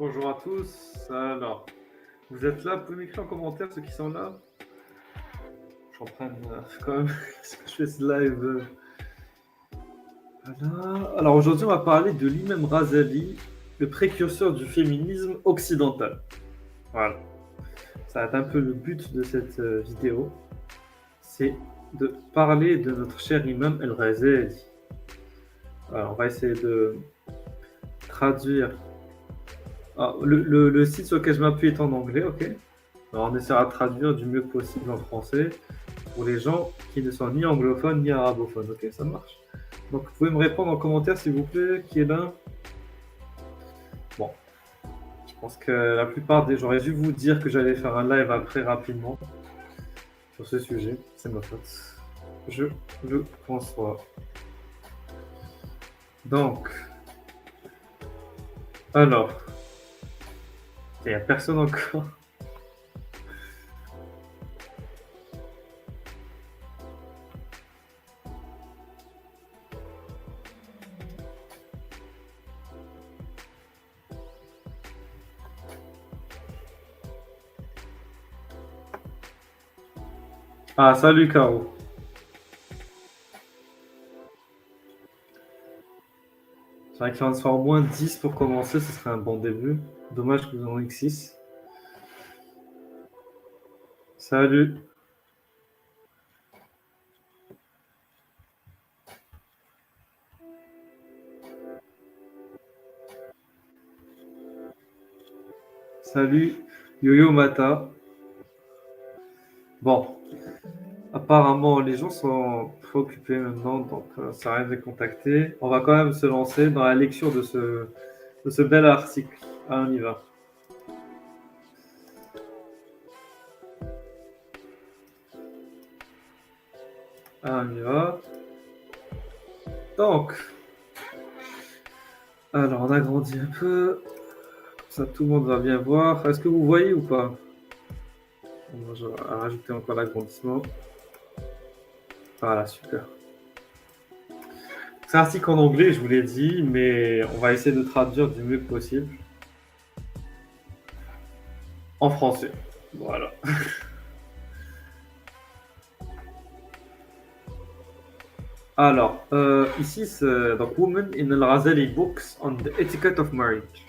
Bonjour à tous. Alors, vous êtes là? Vous pouvez m'écrire en commentaire ceux qui sont là. Je suis en train de quand même, est-ce que je fais ce live? Voilà. Alors aujourd'hui, on va parler de l'imam Razali, le précurseur du féminisme occidental. Voilà. Ça va être un peu le but de cette vidéo. C'est de parler de notre cher imam El-Razali. Alors, on va essayer de traduire. Ah, le site sur lequel je m'appuie est en anglais, ok? Alors, on essaiera de traduire du mieux possible en français pour les gens qui ne sont ni anglophones ni arabophones, ok? Ça marche? Donc, vous pouvez me répondre en commentaire, s'il vous plaît, qui est là? Bon, je pense que la plupart des... J'aurais dû vous dire que j'allais faire un live après rapidement sur ce sujet. C'est ma faute. Je le conçois. Donc, alors, il n'y a personne encore. Ah, salut Caro. J'aurais qu'il en soit au moins 10 pour commencer, ce serait un bon début. Dommage que vous en ayez que 6. Salut. Salut. Yo-Yo Mata. Bon, apparemment, les gens sont préoccupés maintenant, donc ça sert à rien de les contacter. On va quand même se lancer dans la lecture de ce bel article. Ah, on y va. Ah, on y va. Donc, alors on agrandit un peu. Comme ça, tout le monde va bien voir. Est-ce que vous voyez ou pas? Je vais rajouter encore l'agrandissement. Voilà, super. C'est un article en anglais, je vous l'ai dit, mais on va essayer de traduire du mieux possible en français. Voilà. Alors, ici, c'est donc Women in al-Ghazali Books on the Etiquette of Marriage.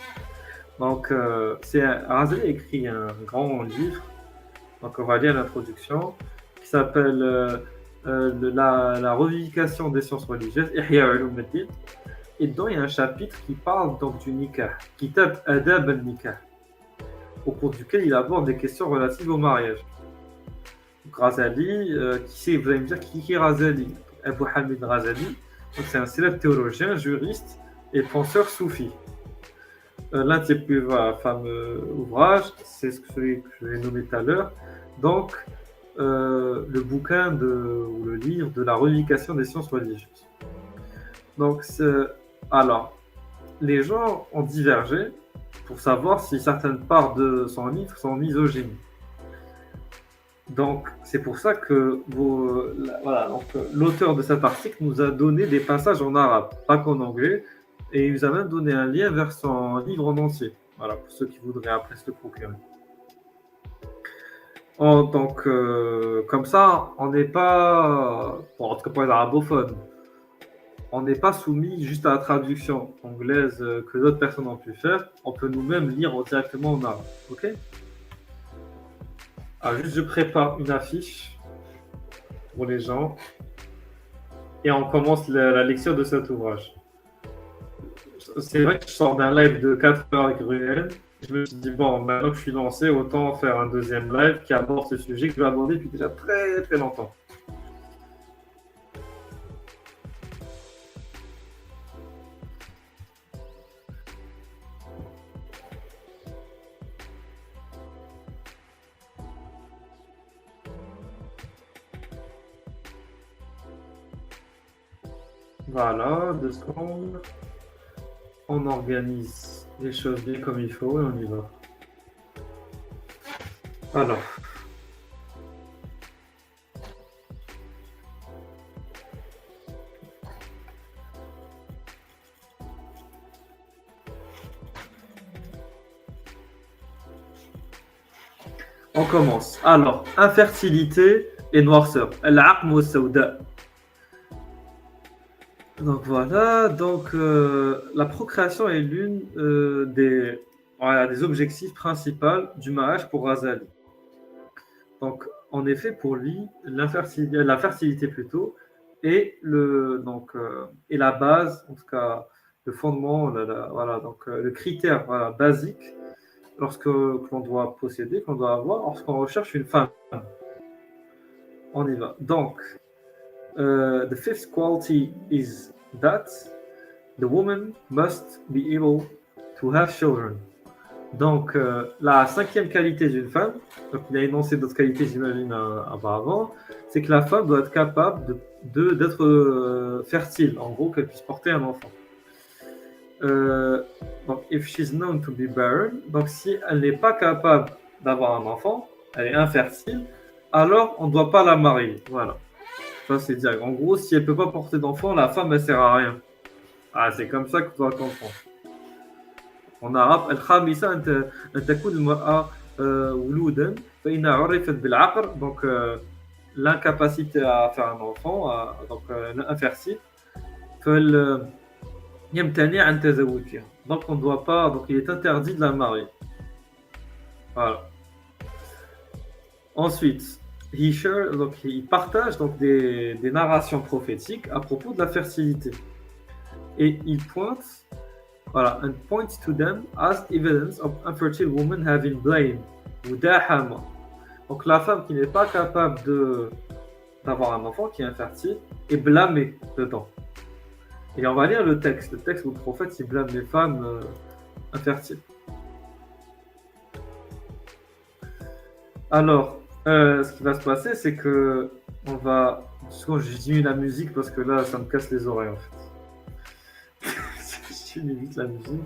Donc, Razali a écrit un grand livre, donc on va lire l'introduction, qui s'appelle la revivification des sciences religieuses, Ihya Ulum al-Din. Et dedans, il y a un chapitre qui parle donc du nikah, Kitab Adab al-Nikah, au cours duquel il aborde des questions relatives au mariage. Donc, Razali, vous allez me dire qui est Razali? Abu Hamid Razali, c'est un célèbre théologien, juriste et penseur soufi. L'un de ses plus fameux ouvrages, c'est celui que je l'ai nommé tout à l'heure, donc le bouquin ou le livre de la revivification des sciences religieuses. Donc, alors, les gens ont divergé pour savoir si certaines parts de son livre sont misogynes. Donc, c'est pour ça que voilà, l'auteur de cet article nous a donné des passages en arabe, pas qu'en anglais, et il nous a même donné un lien vers son livre en entier. Voilà, pour ceux qui voudraient après se le procurer. Donc, comme ça, on n'est pas, bon, en tout cas pour les arabophones, on n'est pas soumis juste à la traduction anglaise que d'autres personnes ont pu faire. On peut nous-mêmes lire directement en arabe. Ok? Alors, juste, je prépare une affiche pour les gens et on commence la lecture de cet ouvrage. C'est vrai que je sors d'un live de 4 heures avec Ruel. Je me suis dit, bon, maintenant que je suis lancé, autant faire un deuxième live qui aborde ce sujet que je vais aborder depuis déjà très très longtemps. Voilà, 2 secondes. On organise les choses bien comme il faut et on y va. Alors, On commence. Alors, infertilité et noirceur. Al-aqm wa sawda. Donc voilà, donc la procréation est l'une voilà, des objectifs principaux du mariage pour Razali. Donc, en effet, pour lui, la fertilité plutôt, est la base, en tout cas, le fondement, voilà, donc le critère voilà, basique que l'on doit posséder, qu'on doit avoir lorsqu'on recherche une femme. On y va. Donc, the fifth quality is that the woman must be able to have children. Donc, la cinquième qualité d'une femme, donc il a énoncé d'autres qualités, j'imagine, auparavant, c'est que la femme doit être capable d'être fertile, en gros, qu'elle puisse porter un enfant. Euh, donc, if she's known to be barren, donc si elle n'est pas capable d'avoir un enfant, elle est infertile, alors on ne doit pas la marier. Voilà. Ça, c'est dire. En gros, si elle ne peut pas porter d'enfant, la femme, elle ne sert à rien. Ah, c'est comme ça qu'on doit comprendre. En arabe, الخامسة أن تكون المرأة ولودا فإن عرفت بالعقر donc l'incapacité à faire un enfant donc infertile فيمتنع عن تزوجها donc on doit pas donc il est interdit de la marier voilà ensuite donc il partage donc des narrations prophétiques à propos de la fertilité et il pointe voilà, and points to them as evidence of infertile women having blame. Mudahama. Donc la femme qui n'est pas capable d'avoir un enfant, qui est infertile, est blâmée dedans. Et on va lire le texte. Le texte où le prophète il blâme les femmes infertiles. Alors, ce qui va se passer, c'est que on va. Je diminue la musique parce que là, ça me casse les oreilles en fait. Je limite la musique.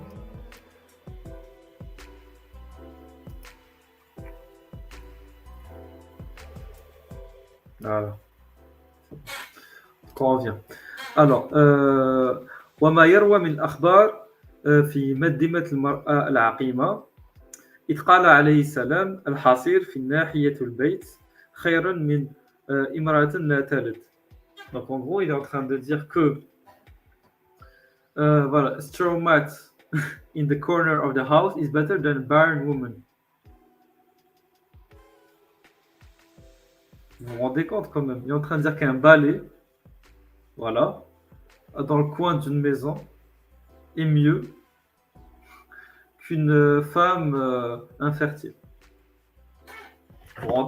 Voilà. On revient. Alors, وما يروى من الأخبار في مقدمة المرأة العقيمة إذ قال عليه السلام الحصير في ناحية البيت خير من امرأة لا تلد. Donc en gros, il est en train de dire que voilà, straw mat in the corner of the house is better than a barren woman. Vous vous rendez compte quand même, il est en train de dire qu'un balai, voilà, dans le coin d'une maison est mieux qu'une femme infertile.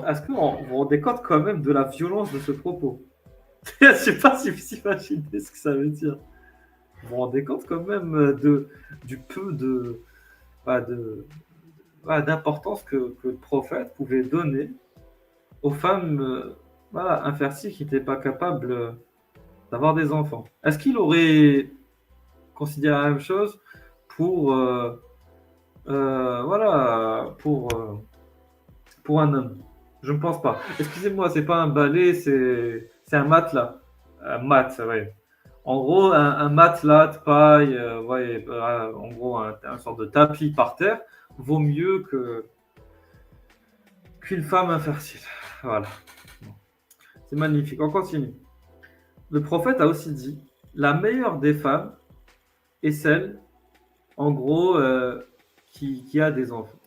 Est-ce que vous vous rendez compte quand même de la violence de ce propos? Je ne sais pas si vous imaginez ce que ça veut dire. Vous vous rendez compte quand même du peu d'importance que le prophète pouvait donner aux femmes voilà, infertiles qui n'étaient pas capables d'avoir des enfants. Est-ce qu'il aurait considéré la même chose pour voilà pour un homme? Je ne pense pas. Excusez-moi, c'est pas un balai, c'est un matelas. Un mat, ouais. En gros, un matelas de paille, ouais, en gros, un sorte de tapis par terre vaut mieux qu'une femme infertile. Voilà. C'est magnifique. On continue. Le prophète a aussi dit la meilleure des femmes est celle, en gros, qui a des enfants.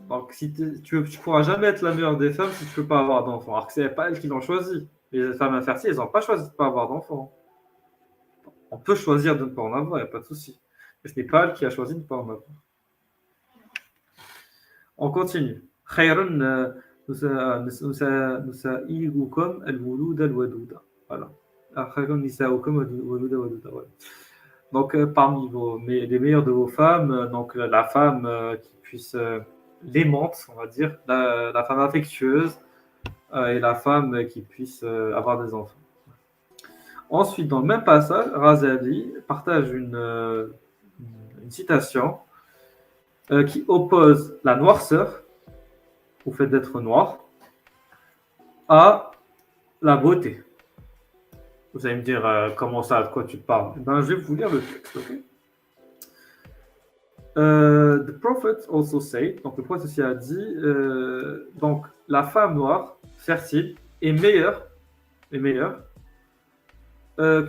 Donc, si tu ne pourras jamais être la meilleure des femmes si tu ne peux pas avoir d'enfants. Alors que ce n'est pas elles qui l'ont choisi. Les femmes infertiles, elles n'ont pas choisi de ne pas avoir d'enfants. On peut choisir de ne pas en avoir, il n'y a pas de souci. Mais ce n'est pas elle qui a choisi de ne pas en avoir. On continue. خيرا نسائكم الولود الودود. Voilà. خيرا نساؤكم الولود الودود. Donc, parmi les meilleures de vos femmes, donc la femme qui puisse l'aimante, on va dire, la femme affectueuse et la femme qui puisse avoir des enfants. Ensuite, dans le même passage, Razali partage une citation qui oppose la noirceur, au fait d'être noir, à la beauté. Vous allez me dire comment ça, de quoi tu parles? Ben, je vais vous lire le texte, ok? The prophet also said, donc le prophète aussi a dit, donc la femme noire fertile est meilleure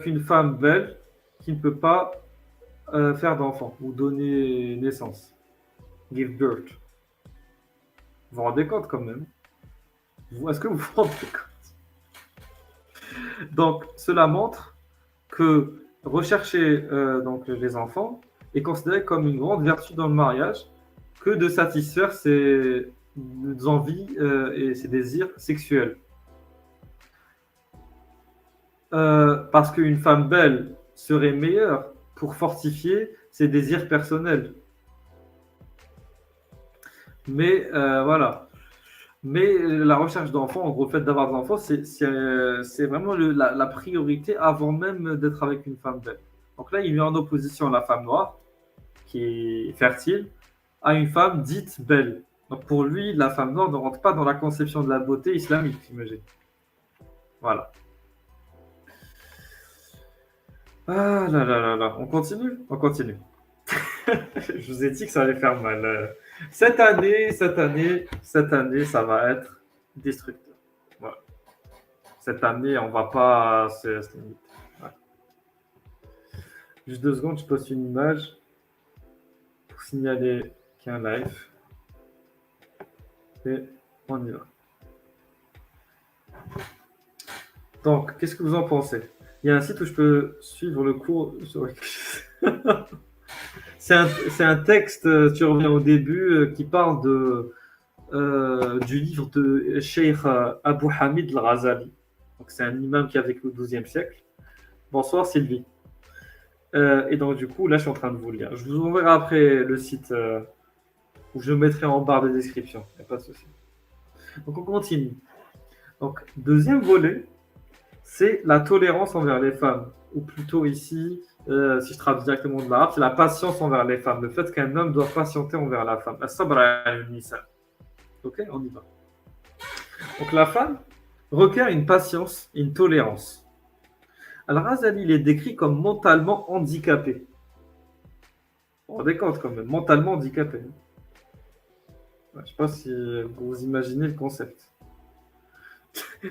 qu'une femme belle qui ne peut pas faire d'enfant ou donner naissance, give birth. Vous vous rendez compte quand même? Est-ce que vous vous rendez compte? Donc cela montre que rechercher donc les enfants est considéré comme une grande vertu dans le mariage que de satisfaire ses envies et ses désirs sexuels. Parce qu'une femme belle serait meilleure pour fortifier ses désirs personnels. Mais voilà. Mais la recherche d'enfants, en gros, le fait d'avoir des enfants, c'est vraiment la priorité avant même d'être avec une femme belle. Donc là, il met en opposition la femme noire, qui est fertile, à une femme dite belle. Donc pour lui, la femme noire ne rentre pas dans la conception de la beauté islamique, j'imagine. Voilà. Ah là là là là, on continue? On continue. Je vous ai dit que ça allait faire mal. Cette année, ça va être destructeur. Voilà. Cette année, on va pas se limiter. Ouais. Juste 2 secondes, je poste une image pour signaler qu'il y a un live. Et on y va. Donc, qu'est-ce que vous en pensez? Il y a un site où je peux suivre le cours sur... c'est un texte, tu reviens au début, qui parle du livre de Cheikh Abu Hamid al-Ghazali. Donc, c'est un imam qui a vécu au XIIe siècle. Bonsoir Sylvie. Et donc, du coup, là, je suis en train de vous le lire. Je vous enverrai après le site où je le mettrai en barre de description. Il n'y a pas de souci. Donc, on continue. Donc, deuxième volet, c'est la tolérance envers les femmes. Ou plutôt ici, si je traduis directement de l'arabe, c'est la patience envers les femmes. Le fait qu'un homme doit patienter envers la femme. Ok, on y va. Donc, la femme requiert une patience et une tolérance. Al-Ghazali, il est décrit comme mentalement handicapé. On vous rendez compte quand même, mentalement handicapé. Je ne sais pas si vous imaginez le concept.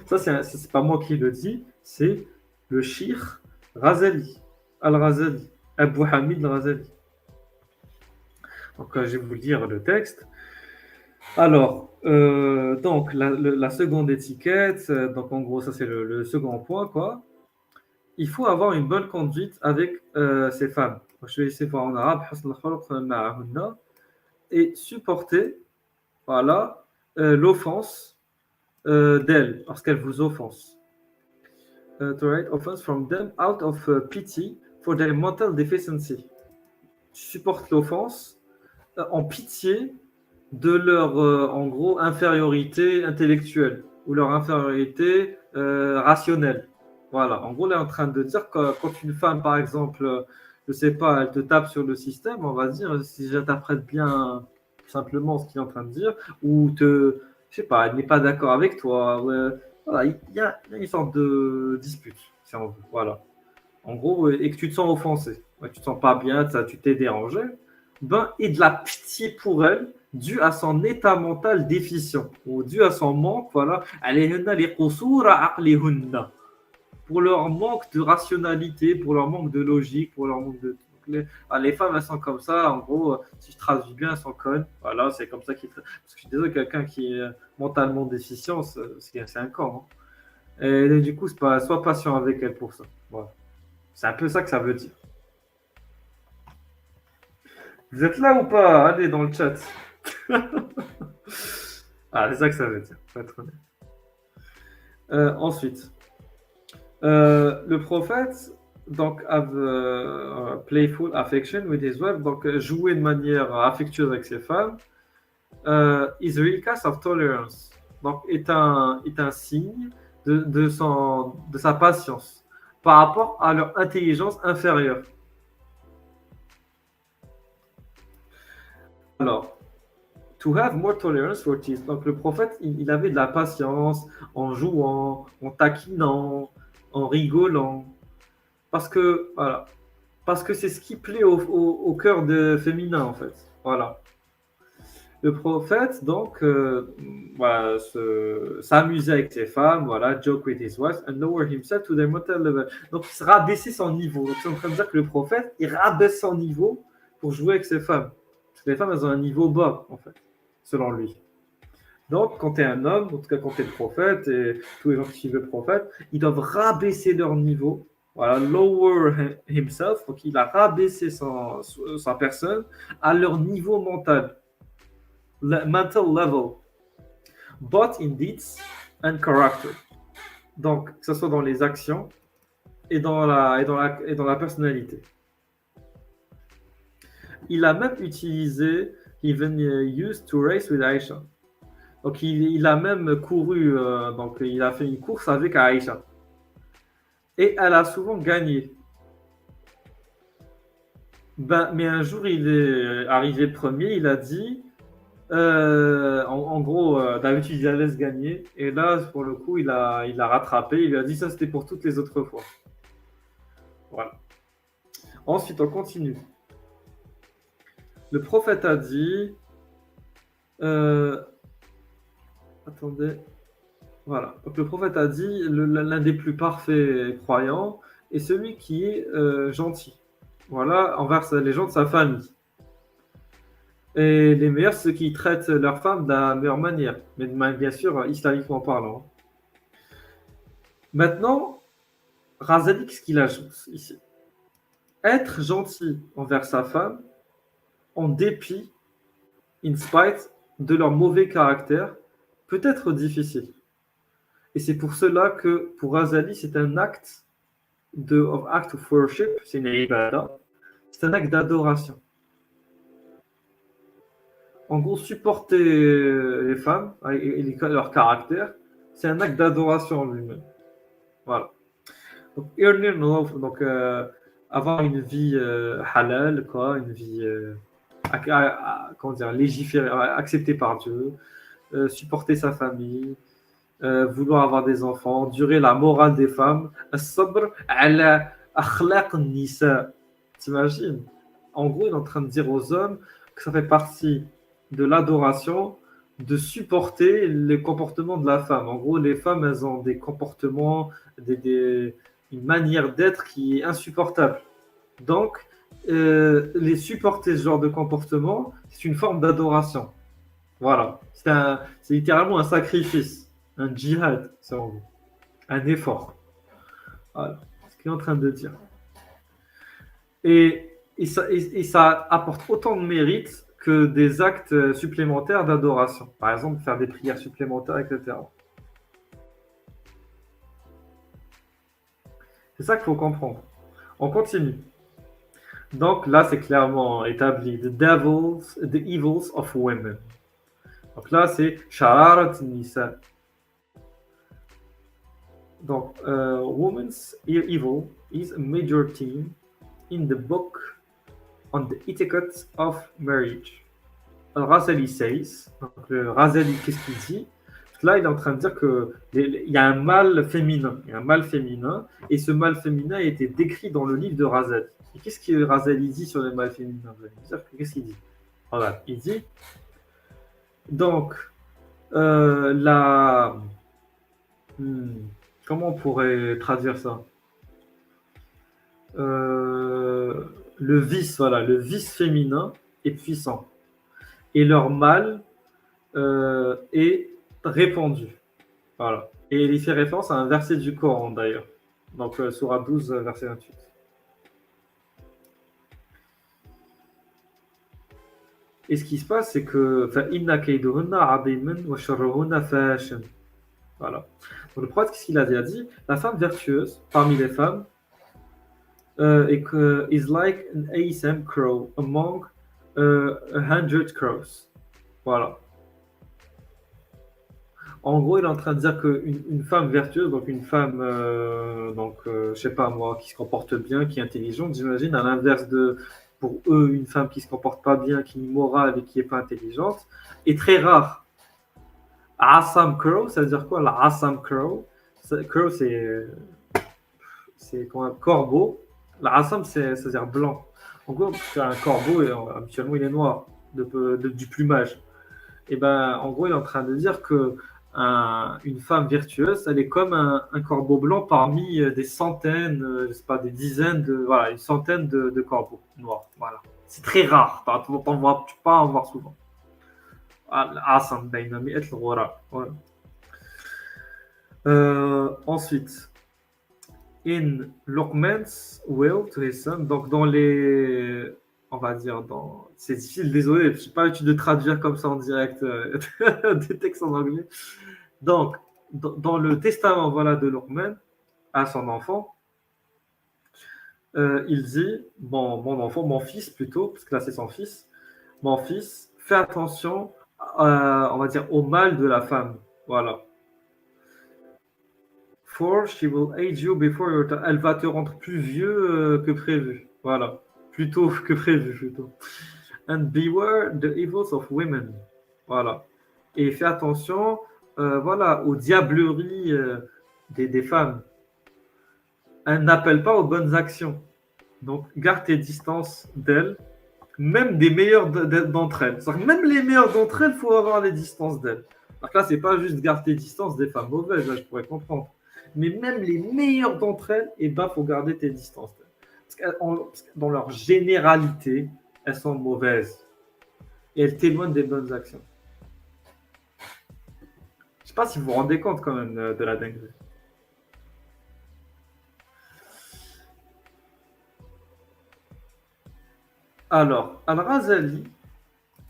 Ça, c'est pas moi qui le dis, c'est le Cheikh Ghazali, Al-Ghazali, Abu Hamid Al-Ghazali. Donc, je vais vous lire le texte. Alors, donc, la seconde étiquette, donc en gros, ça c'est le second point, quoi. Il faut avoir une bonne conduite avec ces femmes. Je vais essayer de voir en arabe, et supporter, voilà, l'offense d'elles, parce qu'elles vous offensent. Tolerate offense from them out of pity for their mental deficiency. Tu supportes l'offense en pitié de leur, en gros, infériorité intellectuelle ou leur infériorité rationnelle. Voilà, en gros, là, on est en train de dire que quand une femme, par exemple, je sais pas, elle te tape sur le système, on va dire, si j'interprète bien simplement ce qu'il est en train de dire, ou je sais pas, elle n'est pas d'accord avec toi, voilà, il y a une sorte de dispute, si on veut, voilà. En gros, et que tu te sens offensé, ouais, tu te sens pas bien, tu t'es dérangé, ben, et de la pitié pour elle, due à son état mental déficient, ou due à son manque, voilà, pour leur manque de rationalité, pour leur manque de logique, pour leur manque de... les femmes, elles sont comme ça, en gros, si je traduis bien, elles sont connes, voilà, c'est comme ça qu'ils... Parce que je suis désolé, quelqu'un qui est mentalement déficient, c'est un corps. Hein. Et du coup, sois patient avec elle pour ça. Voilà. C'est un peu ça que ça veut dire. Vous êtes là ou pas? Allez dans le chat. Ah, c'est ça que ça veut dire, pour être honnête. Ensuite, le prophète donc have playful affection with his wife, donc jouer de manière affectueuse avec ses femmes, is a real case of tolerance, donc est un signe de sa patience par rapport à leur intelligence inférieure. Alors, to have more tolerance for this. Donc le prophète, il avait de la patience en jouant, en taquinant, en rigolant. Parce que, voilà, Parce que c'est ce qui plaît au cœur de féminin, en fait. Voilà. Le prophète, donc, voilà, s'amusait avec ses femmes, voilà, joke with his wife, and lower himself to their mortal level. Donc, il se rabaissait son niveau. Donc, c'est en train de dire que le prophète, il rabaisse son niveau pour jouer avec ses femmes. Parce que les femmes, elles ont un niveau bas, en fait, selon lui. Donc, quand tu es un homme, en tout cas quand tu es le prophète, et tous les gens qui suivent le prophète, ils doivent rabaisser leur niveau. Voilà, lower himself, donc il a rabaissé sa personne à leur niveau mental, mental level, but in deeds and character. Donc, que ce soit dans les actions et dans la personnalité. Il a même utilisé, even used to race with Aisha. Donc, il a même couru, donc il a fait une course avec Aïcha. Et elle a souvent gagné. Mais un jour, il est arrivé premier, il a dit, en gros, d'habitude, il la laisse gagner. Et là, pour le coup, il a rattrapé. Il lui a dit, ça, c'était pour toutes les autres fois. Voilà. Ensuite, on continue. Le prophète a dit, euh, attendez. Voilà. Donc le prophète a dit, l'un des plus parfaits croyants est celui qui est gentil. Voilà, envers les gens de sa famille. Et les meilleurs, ceux qui traitent leurs femmes de la meilleure manière. Mais bien sûr, islamiquement parlant. Maintenant, Razali, qu'est-ce qu'il ajoute ici? Être gentil envers sa femme, en dépit, in spite de leur mauvais caractère, peut être difficile. Et c'est pour cela que, pour Razali, c'est un acte of worship, c'est une ibada, c'est un acte d'adoration. En gros, supporter les femmes et leur caractère, c'est un acte d'adoration en lui-même. Voilà. Donc, avoir une vie halal, quoi, une vie comment dire, légiférée, acceptée par Dieu, supporter sa famille, vouloir avoir des enfants, endurer la morale des femmes. As-sabr ala akhlaq nisa. T'imagines? En gros, il est en train de dire aux hommes que ça fait partie de l'adoration de supporter les comportements de la femme. En gros, les femmes, elles ont des comportements, une manière d'être qui est insupportable. Donc, les supporter ce genre de comportement, c'est une forme d'adoration. Voilà. C'est littéralement un sacrifice, un djihad, selon vous. Un effort. Voilà. C'est ce qu'il est en train de dire. Et ça apporte autant de mérite que des actes supplémentaires d'adoration. Par exemple, faire des prières supplémentaires, etc. C'est ça qu'il faut comprendre. On continue. Donc là, c'est clairement établi. The evils of women. Donc là, c'est Shararat Nisa. Donc, woman's evil is a major theme in the book on the etiquette of marriage. Razali says, donc le Razali, qu'est-ce qu'il dit? Là, il est en train de dire qu'il y a un mâle féminin. Il y a un mâle féminin, et ce mâle féminin a été décrit dans le livre de Razali. Et qu'est-ce que Razali dit sur le mâle féminin? Qu'est-ce qu'il dit? Voilà, il dit, donc, comment on pourrait traduire ça? Le vice, voilà, le vice féminin est puissant. Et leur mal est répandu. Voilà. Et il y fait référence à un verset du Coran d'ailleurs. Donc, Sourate 12, verset 28. Et ce qui se passe, c'est que فَإِنَّ كَيْدُهُنَّ عَظِيمٌ وَشَرُّهُنَّ فَاحِشٌ. Voilà. Donc, le prophète, qu'est-ce qu'il a dit? La femme vertueuse, parmi les femmes, is like an ASM crow among 100 crows. Voilà. En gros, il est en train de dire qu'une femme vertueuse, donc une femme, je sais pas moi, qui se comporte bien, qui est intelligente, j'imagine, à l'inverse de, pour eux, une femme qui se comporte pas bien, qui est immorale et qui est pas intelligente, est très rare. Assam Crow, ça veut dire quoi, la Assam Crow? Crow, c'est quoi, corbeau. L'Assam, c'est-à-dire blanc. En gros, parce qu'un corbeau, habituellement, il est noir, du plumage. Et ben, en gros, il est en train de dire que une femme virtueuse, elle est comme un corbeau blanc parmi des centaines, je sais pas, des dizaines voilà, une centaine de corbeaux noirs. Voilà. C'est très rare. Tu peux pas en voir souvent. Assam, بين مئة الغراب. Voilà. Ensuite, in Luqman's will to his son, donc dans les, on va dire, c'est difficile, désolé, je n'ai pas l'habitude de traduire comme ça en direct des textes en anglais. Donc, dans le testament voilà, de Luqman à son enfant, il dit, bon, mon enfant, mon fils plutôt, parce que là c'est son fils, mon fils, fais attention, on va dire, au mal de la femme. Voilà. For she will age you before your time. Elle va te rendre plus vieux que prévu. Voilà. Plus tôt que prévu, plutôt. And beware the evils of women. Voilà. Et fais attention, voilà, aux diableries des femmes. Elles n'appellent pas aux bonnes actions. Donc, garde tes distances d'elles, même des meilleures d'entre elles. C'est-à-dire que même les meilleures d'entre elles, il faut avoir les distances d'elles. Donc là, c'est pas juste garder tes distances des femmes mauvaises, là, je pourrais comprendre. Mais même les meilleures d'entre elles, eh ben, faut garder tes distances d'elles. Parce que dans leur généralité, elles sont mauvaises. Et elles témoignent des bonnes actions. Je sais pas si vous vous rendez compte quand même de la dinguerie. Alors, Al-Razali,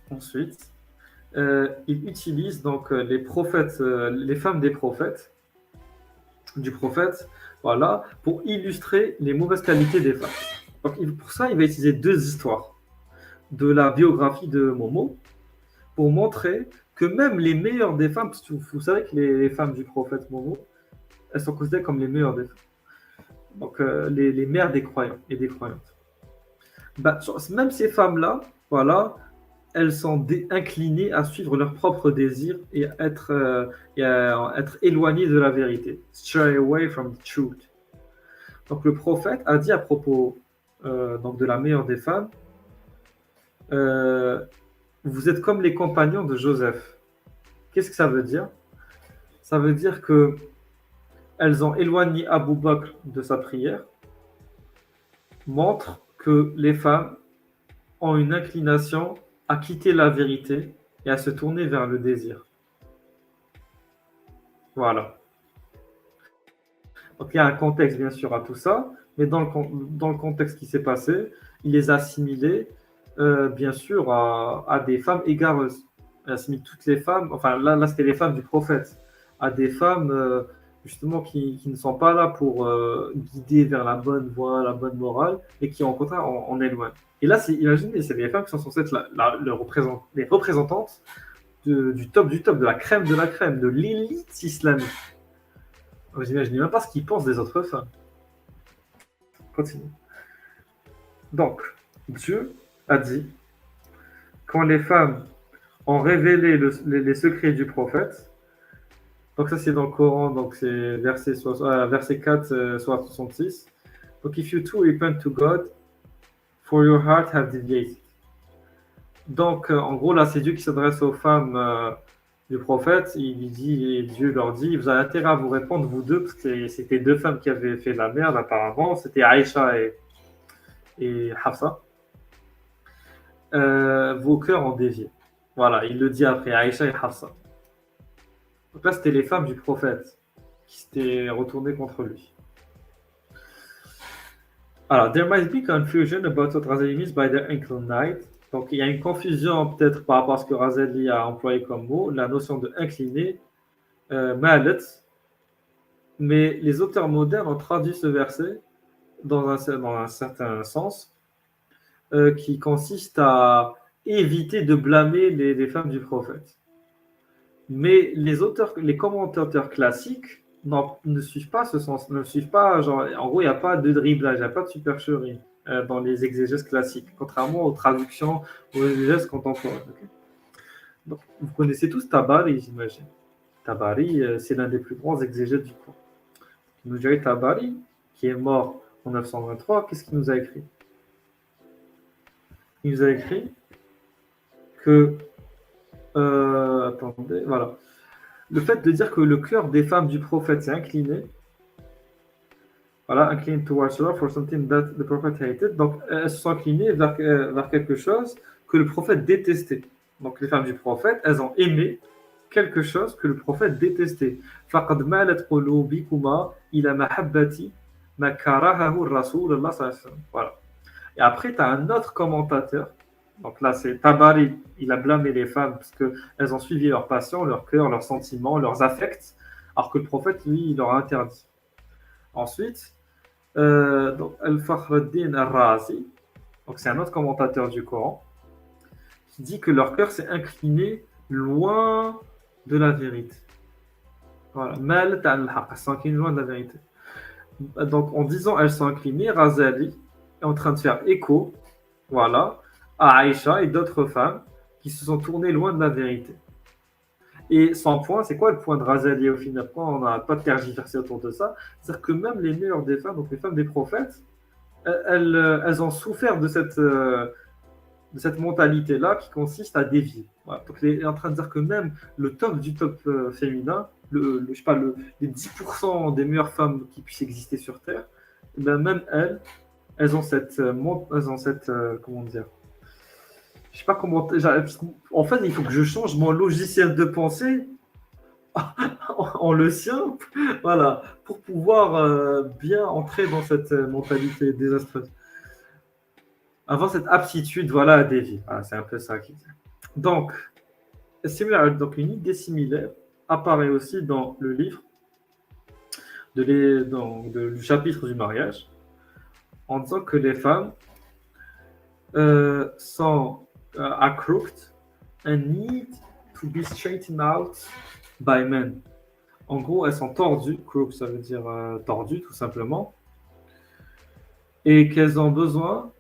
ensuite, il utilise donc les prophètes, les femmes des prophètes, du prophète, voilà, pour illustrer les mauvaises qualités des femmes. Donc, pour ça, il va utiliser deux histoires de la biographie de Momo pour montrer que même les meilleures des femmes, parce que vous savez que les femmes du prophète Momo, elles sont considérées comme les meilleures des femmes. Donc, les mères des croyants et des croyantes. Bah, même ces femmes-là, voilà, elles sont inclinées à suivre leurs propres désirs et à être éloignées de la vérité. Stray away from the truth. Donc le prophète a dit à propos donc de la meilleure des femmes, euh, vous êtes comme les compagnons de Joseph. Qu'est-ce que ça veut dire? Ça veut dire que elles ont éloigné Abu Bakr de sa prière, montre que les femmes ont une inclination à quitter la vérité et à se tourner vers le désir. Voilà. Donc il y a un contexte bien sûr à tout ça, mais dans le contexte qui s'est passé, il les a assimilés bien sûr à des femmes égareuses. Il assimile toutes les femmes, enfin là c'était les femmes du prophète, à des femmes justement qui ne sont pas là pour guider vers la bonne voie, la bonne morale, et qui au contraire en éloignent. Et là, imaginez, c'est des femmes qui sont censées être les représentantes du top, de la crème, de l'élite islamique. Vous imaginez même pas ce qu'ils pensent des autres femmes. Continue. Donc, Dieu a dit, quand les femmes ont révélé les secrets du prophète, donc ça c'est dans le Coran, donc c'est verset 4, 66. Donc, if you too repent to God, for your heart have deviated. Donc, en gros, là, c'est Dieu qui s'adresse aux femmes du prophète. Il lui dit, et Dieu leur dit, vous avez intérêt à vous répondre, vous deux, parce que c'était deux femmes qui avaient fait la merde, apparemment. C'était Aïcha et Hafsa. Vos cœurs ont dévié. Voilà, il le dit après, Aïcha et Hafsa. Donc là, c'était les femmes du prophète qui s'étaient retournées contre lui. Alors, there might be confusion about what Razali means by the inclined. Donc, il y a une confusion peut-être par rapport à ce que Razali a employé comme mot, la notion de incliné, malet. Mais les auteurs modernes ont traduit ce verset dans un certain sens, qui consiste à éviter de blâmer les femmes du prophète. Mais les commentateurs classiques ne suivent pas ce sens, ne suivent pas, genre, en gros, il n'y a pas de dribblage, il n'y a pas de supercherie dans les exégèses classiques, contrairement aux traductions, aux exégèses contemporaines. Okay. Donc, vous connaissez tous Tabari, j'imagine. Tabari, c'est l'un des plus grands exégètes du Coran. Nous dirait Tabari, qui est mort en 923, qu'est-ce qu'il nous a écrit? Il nous a écrit que, attendez, voilà, le fait de dire que le cœur des femmes du prophète s'est incliné, voilà, inclined towards love for something that the prophet hated, donc elles se sont inclinées vers quelque chose que le prophète détestait. Donc les femmes du prophète, elles ont aimé quelque chose que le prophète détestait. فَقَدْ مَالَتْ قُلُوبِكُمَا إِلَى مَحَبَّةِ مَا كَرَهَهُ الرَّسُولُ الله صلى الله عليه وسلم. Voilà. Et après, tu as un autre commentateur. Donc là, c'est Tabari. Il a blâmé les femmes parce qu'elles ont suivi leur passion, leur cœur, leurs sentiments, leurs affects, alors que le prophète, lui, il leur a interdit. Ensuite, donc, Al-Fakhruddin Al-Razi, donc c'est un autre commentateur du Coran, qui dit que leur cœur s'est incliné loin de la vérité. Voilà. Mal al-haq, elles sont inclinées loin de la vérité. Donc, en disant elles sont inclinées, Razali est en train de faire écho, voilà, à Aïcha et d'autres femmes qui se sont tournées loin de la vérité. Et son point, c'est quoi le point de Razali au final? Pourquoi on n'a pas de tergiversé autour de ça? C'est-à-dire que même les meilleures des femmes, donc les femmes des prophètes, elles ont souffert de cette mentalité-là qui consiste à dévier. Voilà. Donc, il est en train de dire que même le top du top féminin, je sais pas, les 10% des meilleures femmes qui puissent exister sur Terre, eh ben, même elles ont cette comment dire, je sais pas comment, en fait, il faut que je change mon logiciel de pensée en le sien, voilà, pour pouvoir bien entrer dans cette mentalité désastreuse. Avoir cette aptitude, voilà, à dévier. Voilà, c'est un peu ça qui dit. Donc, donc, une idée similaire apparaît aussi dans le livre du chapitre du mariage, en disant que les femmes sont crooked and need to be straightened out by men. En gros, elles sont tordues. Crooked, ça veut dire tordues, tout simplement. Et qu'elles ont besoin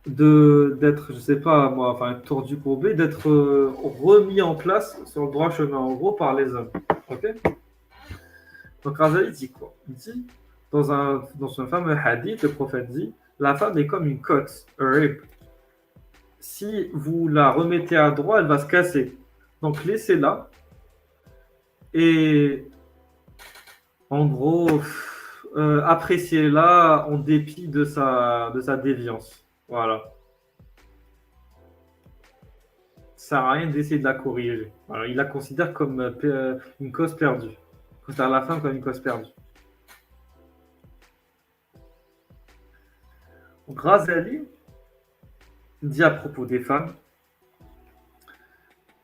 d'être, je sais pas moi, enfin tordu courbé, d'être remis en place sur le droit chemin en gros par les hommes. Ok. Donc Razali dit quoi? Il dit dans un fameux hadith, le prophète dit la femme est comme une côte, a rib. Si vous la remettez à droit, elle va se casser. Donc laissez-la et en gros appréciez-la en dépit de sa déviance. Voilà. Ça sert à rien d'essayer de la corriger. Voilà, il la considère comme une cause perdue. Il considère la femme comme une cause perdue. Donc, Razali dit à propos des femmes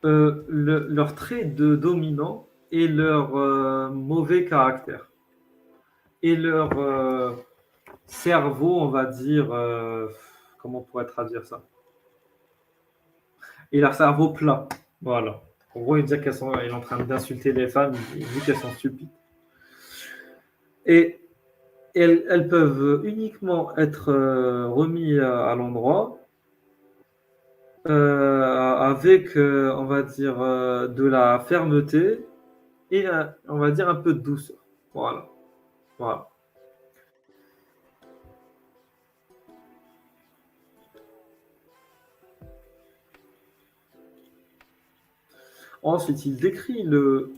leur trait de dominant et leur mauvais caractère. Et leur cerveau, on va dire, comment on pourrait traduire ça? Et leur cerveau plat. Voilà. En gros, il dit il est en train d'insulter les femmes, il dit qu'elles sont stupides. Et elles peuvent uniquement être remises à l'endroit avec, on va dire, de la fermeté et, on va dire, un peu de douceur. Voilà. Voilà. Ensuite, il décrit le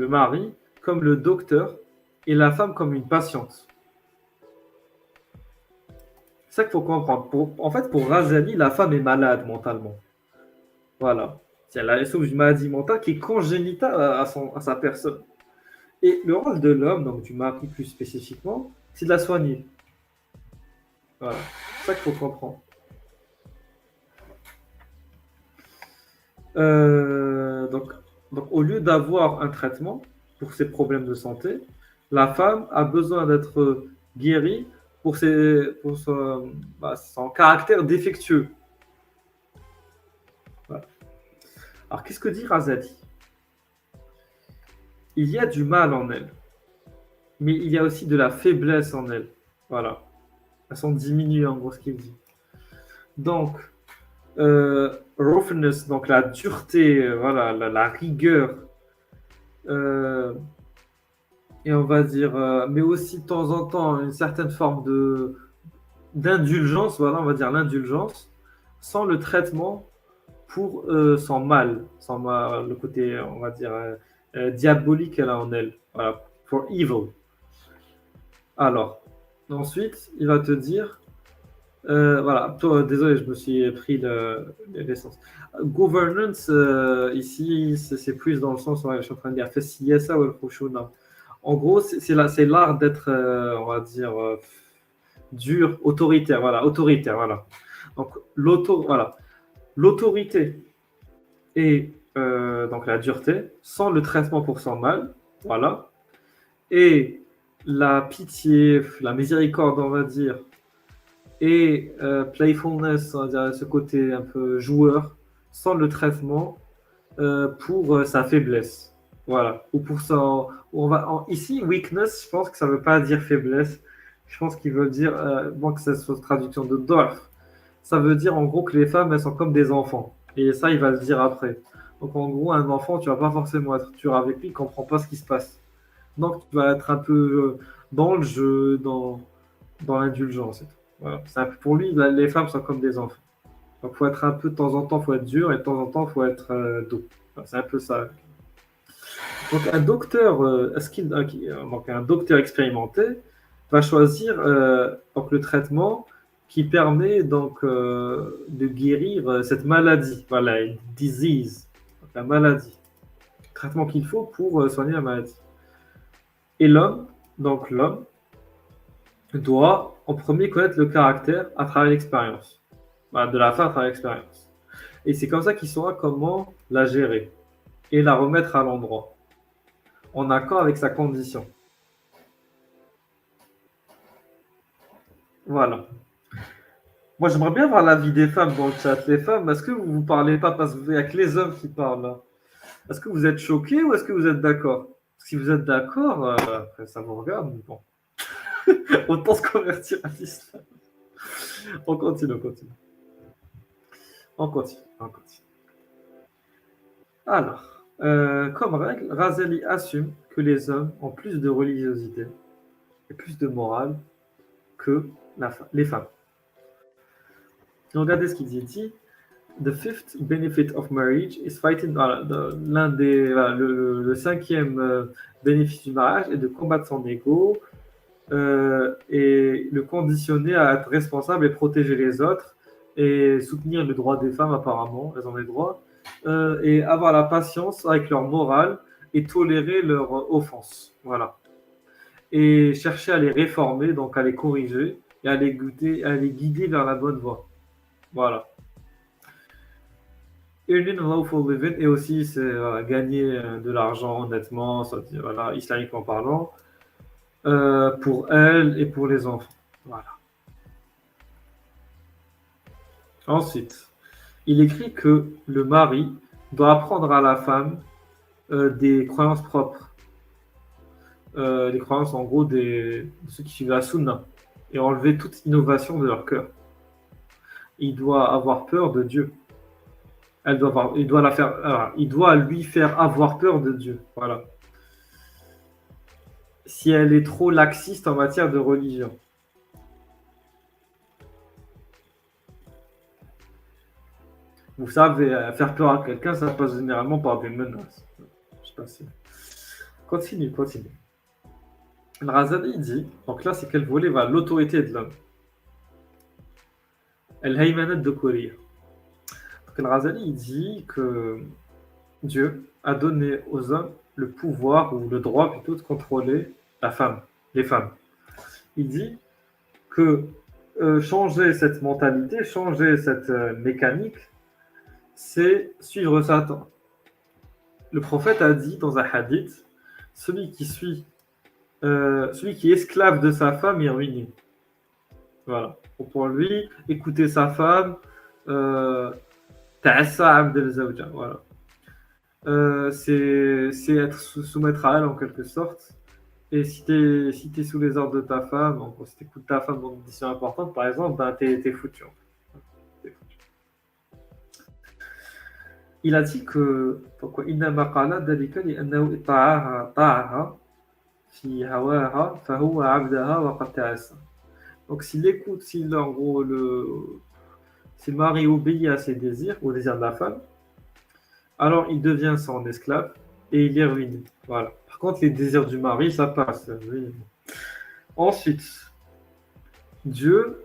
mari comme le docteur et la femme comme une patiente. C'est ça qu'il faut comprendre. En fait, pour Razali, la femme est malade mentalement. Voilà. Elle souffre d'une maladie mentale qui est congénitale à sa personne. Et le rôle de l'homme, donc du mari plus spécifiquement, c'est de la soigner. Voilà. C'est ça qu'il faut comprendre. Donc, au lieu d'avoir un traitement pour ses problèmes de santé, la femme a besoin d'être guérie pour son caractère défectueux. Voilà. Alors, qu'est-ce que dit Razali? Il y a du mal en elle, mais il y a aussi de la faiblesse en elle. Voilà. Elles sont diminuées, en gros, ce qu'il dit. Donc, roughness, donc la dureté, voilà, la rigueur, et on va dire, mais aussi de temps en temps une certaine forme de d'indulgence, voilà, on va dire l'indulgence, sans le traitement pour son mal, le côté, on va dire, diabolique qu'elle a en elle. Voilà, for evil. Alors, ensuite, il va te dire, voilà, toi, désolé, je me suis pris l'essence. Governance, ici, c'est plus dans le sens, ouais, je suis en train de dire, Fessiyasa ou el en gros, c'est l'art d'être, on va dire, dur, autoritaire, voilà. Donc, voilà. L'autorité et donc la dureté, sans le traitement pour son mal, voilà. Et la pitié, la miséricorde, on va dire, et playfulness, on va dire, ce côté un peu joueur, sans le traitement pour sa faiblesse. Voilà. Ou pour son. Ici, weakness, je pense que ça ne veut pas dire faiblesse. Je pense qu'il veut dire, bon, que c'est une traduction de Dorf. Ça veut dire en gros que les femmes, elles sont comme des enfants. Et ça, il va le dire après. Donc en gros, un enfant, tu vas pas forcément être dur avec lui, il comprend pas ce qui se passe. Donc tu vas être un peu dans le jeu, dans l'indulgence et tout. Voilà. Pour lui, les femmes sont comme des enfants. Donc faut être un peu de temps en temps, faut être dur et de temps en temps, faut être doux. Enfin, c'est un peu ça. Donc un docteur, donc un docteur expérimenté va choisir donc le traitement qui permet donc de guérir cette maladie, voilà, une disease, donc la maladie, le traitement qu'il faut pour soigner la maladie. Et l'homme doit en premier connaître le caractère à travers l'expérience, voilà, de la femme à travers l'expérience. Et c'est comme ça qu'il saura comment la gérer et la remettre à l'endroit, en accord avec sa condition. Voilà. Moi, j'aimerais bien voir l'avis des femmes dans le chat. Les femmes, est-ce que vous ne parlez pas parce qu'il n'y a que les hommes qui parlent là? Est-ce que vous êtes choqués ou est-ce que vous êtes d'accord? Si vous êtes d'accord, après, ça vous regarde. Bon. Autant se convertir à l'islam. On continue, on continue. On continue, on continue. Alors, comme règle, Razali assume que les hommes ont plus de religiosité et plus de morale que les femmes. Regardez ce qu'il dit. Il dit The fifth benefit of marriage is fighting. L'un des, voilà, le cinquième bénéfice du mariage est de combattre son ego et le conditionner à être responsable et protéger les autres et soutenir le droit des femmes, apparemment, elles ont les droits, et avoir la patience avec leur morale et tolérer leur offense. Voilà. Et chercher à les réformer, donc à les corriger et à les guider vers la bonne voie. Voilà. Earning a lawful living et aussi c'est gagner de l'argent honnêtement, ça, voilà, islamiquement parlant, pour elle et pour les enfants. Voilà. Ensuite, il écrit que le mari doit apprendre à la femme des croyances propres, les croyances en gros de ceux qui suivent la sunna, et enlever toute innovation de leur cœur. Il doit avoir peur de Dieu. Il doit lui faire avoir peur de Dieu. Voilà. Si elle est trop laxiste en matière de religion. Vous savez, faire peur à quelqu'un, ça passe généralement par des menaces. Je sais pas si. Continue, continue. Le Razali dit, donc là, c'est quel volet va l'autorité de l'homme. El Haymanat de Korea. Donc le Razali il dit que Dieu a donné aux hommes le pouvoir ou le droit plutôt de contrôler la femme, les femmes. Il dit que changer cette mentalité, changer cette mécanique, c'est suivre Satan. Le prophète a dit dans un hadith, celui qui est esclave de sa femme est ruiné. Voilà. Pour lui, écouter sa femme, voilà. C'est être soumettre à elle en quelque sorte. Et si t'es sous les ordres de ta femme, donc, si tu écoutes ta femme dans une décision importante, par exemple, ben, t'es foutu. T'es foutu. Il a dit que pourquoi في هواها فهو عبدها وقد تعس. Donc s'il écoute, s'il en gros si le mari obéit à ses désirs, aux désirs de la femme, alors il devient son esclave et il est ruiné. Voilà. Par contre, les désirs du mari, ça passe. Oui. Ensuite, Dieu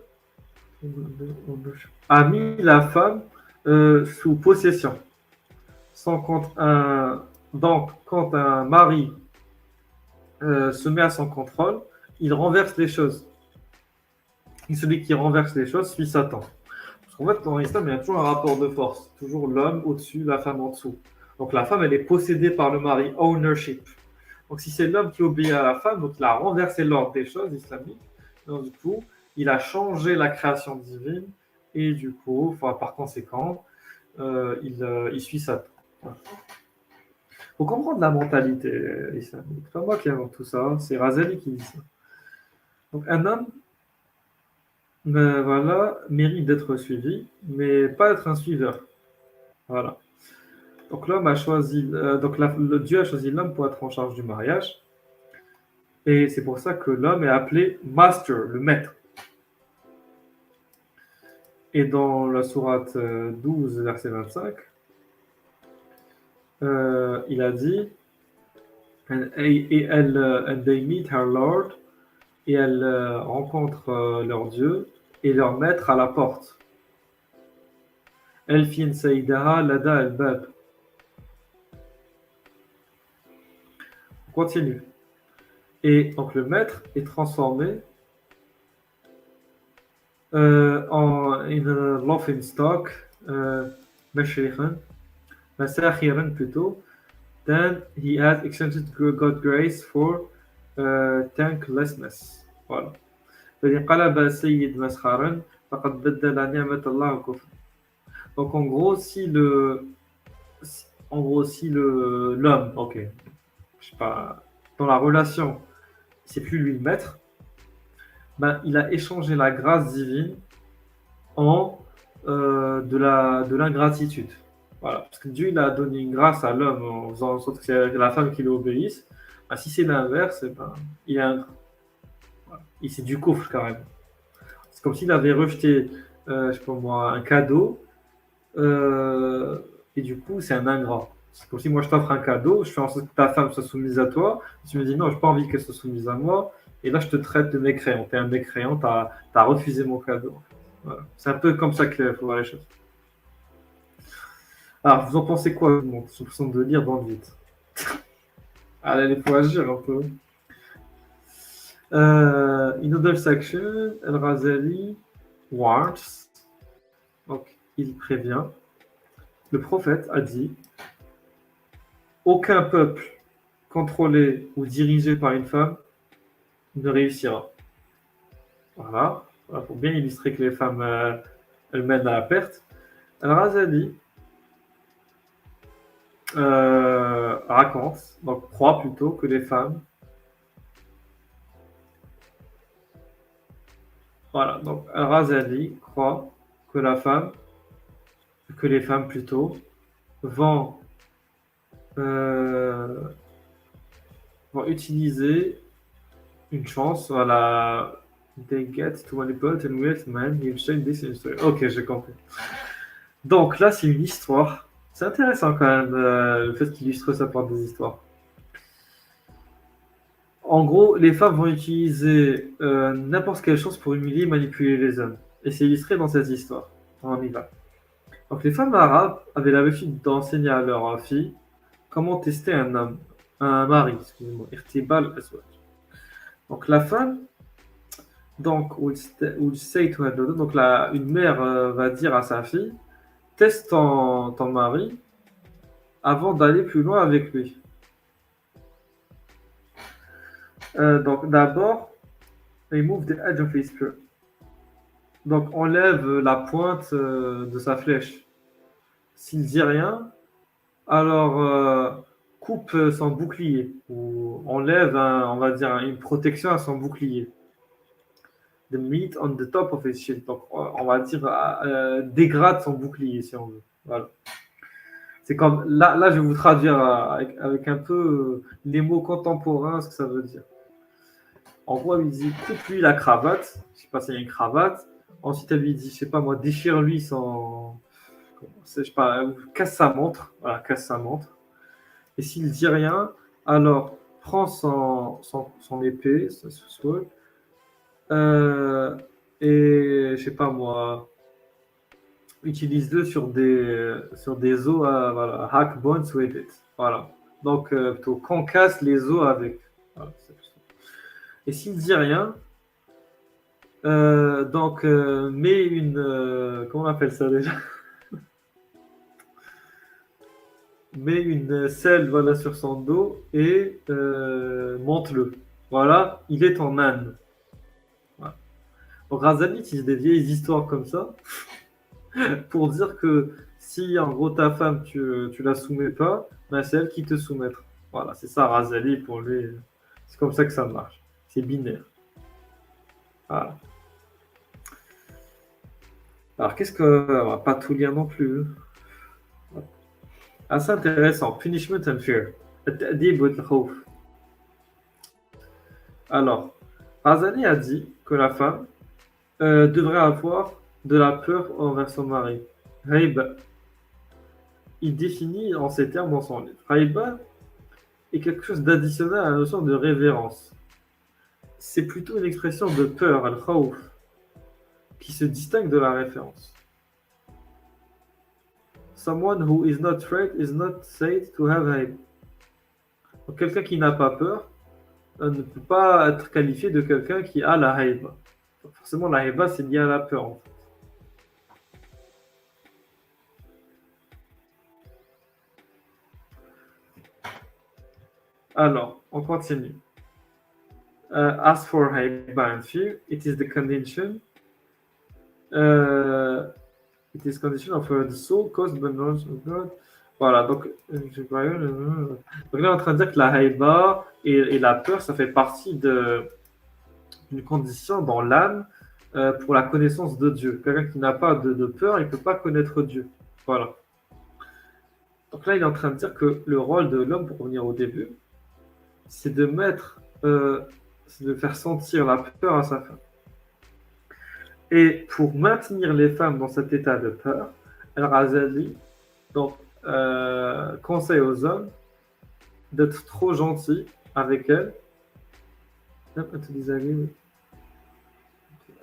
a mis la femme sous possession. Donc, quand un mari se met à son contrôle, il renverse les choses. Et celui qui renverse les choses suit Satan. Parce qu'en fait, dans l'islam, il y a toujours un rapport de force. Toujours l'homme au-dessus, la femme en dessous. Donc la femme, elle est possédée par le mari, ownership. Donc si c'est l'homme qui obéit à la femme, donc il a renversé l'ordre des choses islamiques. Donc du coup, il a changé la création divine. Et du coup, enfin, par conséquent, il suit Satan. Il faut comprendre la mentalité islamique. C'est pas moi qui invente tout ça, c'est Razali qui dit ça. Donc un homme, voilà, mérite d'être suivi, mais pas être un suiveur. Voilà. Donc l'homme a choisi, le Dieu a choisi l'homme pour être en charge du mariage, et c'est pour ça que l'homme est appelé master, le maître. Et dans la sourate 12, verset 25, il a dit, and they meet her Lord, et elles rencontrent leur Dieu et leur maître à la porte. Elfin Saïdaha Lada al-Bab. On continue. Et donc le maître est transformé en un laughing stock, masakhiran plutôt. Then he has extended God's grace for thanklessness. Voilà. فإن قلب السيد مسخرا فقد بدل نعمة الله كفرا. Donc en gros si l'homme, ok, je sais pas, dans la relation, c'est plus lui le maître, ben il a échangé la grâce divine en de l'ingratitude. Voilà, parce que Dieu il a donné une grâce à l'homme en faisant en sorte que c'est la femme qui lui obéisse. Ben, si c'est l'inverse, eh ben, il est voilà. C'est du coffre quand même. C'est comme s'il avait rejeté, je sais pas moi, un cadeau, et du coup c'est un ingrat. C'est comme si moi je t'offre un cadeau, je fais en sorte que ta femme soit soumise à toi, tu me dis non, j'ai pas envie qu'elle soit soumise à moi, et là je te traite de mécréant. T'es un mécréant, t'as refusé mon cadeau. Voilà. C'est un peu comme ça qu'il faut voir les choses. Alors, vous en pensez quoi, mon soupçon de lire dans le vide? Allez, il faut agir un peu. In other section, Al-Ghazali warns, donc il prévient, le prophète a dit, aucun peuple contrôlé ou dirigé par une femme ne réussira. Voilà, pour bien illustrer que les femmes, elles mènent à la perte. Al-Ghazali raconte, donc croit plutôt que les femmes. Voilà, donc Al-Ghazali croit que les femmes plutôt, vont, vont utiliser une chance, voilà. They get to manipulate and with man, you change this history. Ok, j'ai compris. Donc là, c'est une histoire. C'est intéressant quand même, le fait qu'il illustre ça par des histoires. En gros, les femmes vont utiliser n'importe quelle chose pour humilier et manipuler les hommes. Et c'est illustré dans cette histoire. On y va. Donc les femmes arabes avaient l'habitude d'enseigner à leurs filles comment tester un mari, excusez-moi, irtibal aswad. Donc la femme, donc, would say to her daughter, donc une mère va dire à sa fille, teste ton mari avant d'aller plus loin avec lui. Donc d'abord, remove the edge of his spear. Donc enlève la pointe de sa flèche. S'il dit rien, alors coupe son bouclier ou enlève, on va dire, une protection à son bouclier. The meat on the top of his shield. Donc on va dire dégrade son bouclier si on veut. Voilà. C'est comme là je vais vous traduire avec un peu les mots contemporains ce que ça veut dire. En gros, elle lui dit coupe-lui la cravate. Je sais pas s'il y a une cravate. Ensuite, elle lui dit, je sais pas moi, déchire-lui son. Je sais pas, casse sa montre. Voilà, casse sa montre. Et s'il dit rien, alors prends son épée, son sword, euh, et je sais pas moi, utilise-le sur des os, voilà, hack bones with it. Voilà. Donc, plutôt concasse les os avec. Voilà, et s'il dit rien, donc mets une. Comment on appelle ça déjà? Mets une selle voilà, sur son dos et monte-le. Voilà, il est en âne. Voilà. Donc Razali utilise des vieilles histoires comme ça pour dire que si en gros ta femme tu la soumets pas, ben, c'est elle qui te soumettra. Voilà, c'est ça Razali pour lui. C'est comme ça que ça marche. C'est binaire. Voilà. Alors qu'est-ce que. On va pas tout lire non plus. Assez intéressant. Punishment and fear. التأديب والخوف. Alors, Razali a dit que la femme devrait avoir de la peur envers son mari. Haïba, il définit en ces termes dans son livre. Haïba est quelque chose d'additionnel à la notion de révérence. C'est plutôt une expression de peur, al-khawf, qui se distingue de la référence. Someone who is not afraid is not said to have haïb. Donc, quelqu'un qui n'a pas peur ne peut pas être qualifié de quelqu'un qui a la haïba. Forcément, la haïba, c'est lié à la peur. En fait. Alors, on continue. As for haiba and fear, it is the condition. It is condition of the soul caused by knowledge of God. Voilà, donc là, on est en train de dire que la haïba et la peur, ça fait partie d'une condition dans l'âme pour la connaissance de Dieu. Quelqu'un qui n'a pas de peur, il ne peut pas connaître Dieu. Voilà. Donc là, il est en train de dire que le rôle de l'homme, pour revenir au début, c'est de c'est de faire sentir la peur à sa femme. Et pour maintenir les femmes dans cet état de peur, Al-Razali donc, conseille aux hommes d'être trop gentils avec elles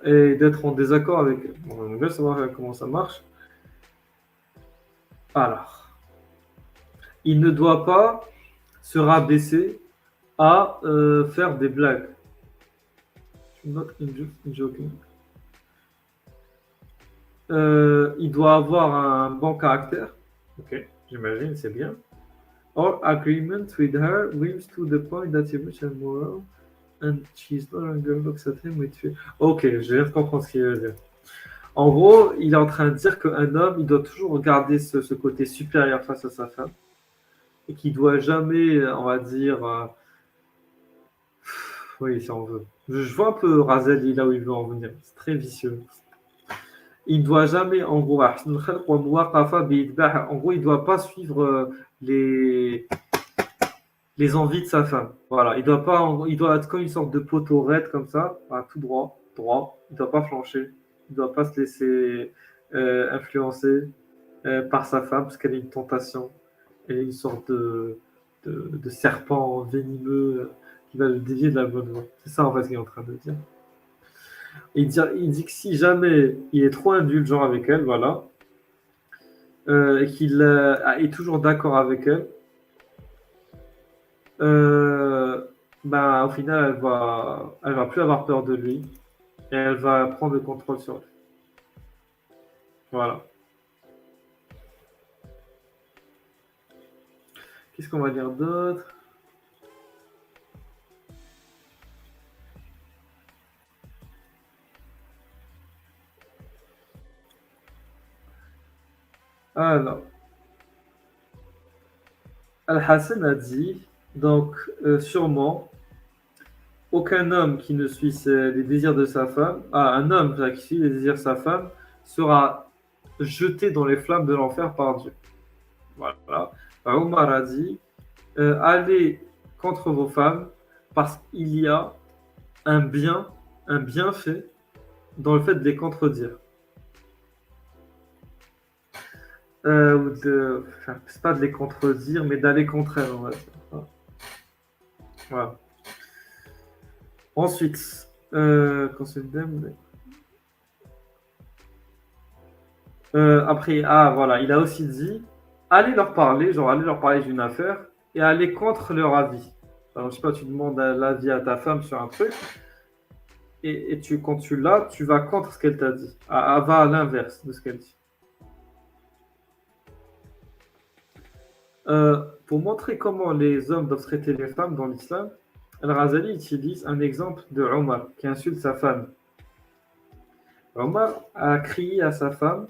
et d'être en désaccord avec elles. Bon, on va savoir comment ça marche. Alors, il ne doit pas se rabaisser à faire des blagues. Not joking. Il doit avoir un bon caractère. Ok, j'imagine, c'est bien. Or agreement with her brings to the point that he reaches moral and she's no longer looks at him with fear. Ok, je viens de comprendre ce qu'il veut dire. En gros, il est en train de dire qu'un homme, il doit toujours regarder ce côté supérieur face à sa femme et qu'il ne doit jamais, on va dire, oui, si on veut. Je vois un peu Razali là où il veut en venir. C'est très vicieux. Il ne doit jamais, en gros, en gros, il ne doit pas suivre les envies de sa femme. Voilà, il doit être comme une sorte de poteau raide comme ça, tout droit, droit. Il ne doit pas flancher. Il ne doit pas se laisser influencer par sa femme parce qu'elle est une tentation. Elle est une sorte de serpent venimeux qui va le dévier de la bonne voie. C'est ça en fait ce qu'il est en train de dire. Il dit que si jamais il est trop indulgent avec elle, voilà, et qu'il est toujours d'accord avec elle, ben, au final, elle va plus avoir peur de lui et elle va prendre le contrôle sur lui. Voilà. Qu'est-ce qu'on va dire d'autre? Alors, Al-Hassan a dit, donc sûrement, aucun homme qui ne suit les désirs de sa femme, un homme qui suit les désirs de sa femme, sera jeté dans les flammes de l'enfer par Dieu. Voilà. Omar a dit, allez contre vos femmes parce qu'il y a un bien, un bienfait dans le fait de les contredire. Enfin, c'est pas de les contredire, mais d'aller contre elles, on va dire. Voilà. Voilà. Ensuite, après, ah voilà, il a aussi dit, allez leur parler, genre allez leur parler d'une affaire et aller contre leur avis. Alors, je sais pas, tu demandes l'avis à ta femme sur un truc et quand tu l'as, tu vas contre ce qu'elle t'a dit. Ah, va à l'inverse de ce qu'elle dit. Pour montrer comment les hommes doivent traiter les femmes dans l'islam, Al-Razali utilise un exemple de Omar qui insulte sa femme. Omar a crié à sa femme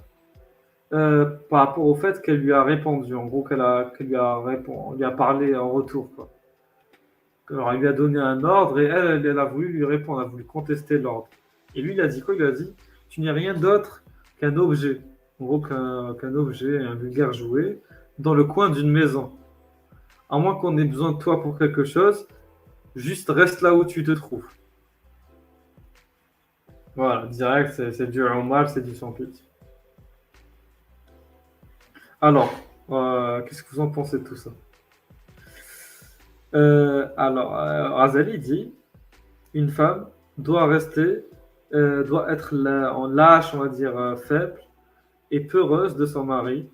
par rapport au fait qu'elle lui a répondu, en gros qu'elle lui a parlé en retour, quoi. Alors, il lui a donné un ordre et elle a voulu lui répondre, elle a voulu contester l'ordre. Et lui, il a dit quoi? Il a dit, tu n'es rien d'autre qu'un objet, en gros qu'un objet, un vulgaire jouet, dans le coin d'une maison. À moins qu'on ait besoin de toi pour quelque chose, juste reste là où tu te trouves. Voilà, direct, c'est du mal, c'est du sans pitié. Alors, qu'est-ce que vous en pensez de tout ça? Razali dit, une femme doit rester, doit être en lâche, on va dire, faible et peureuse de son mari,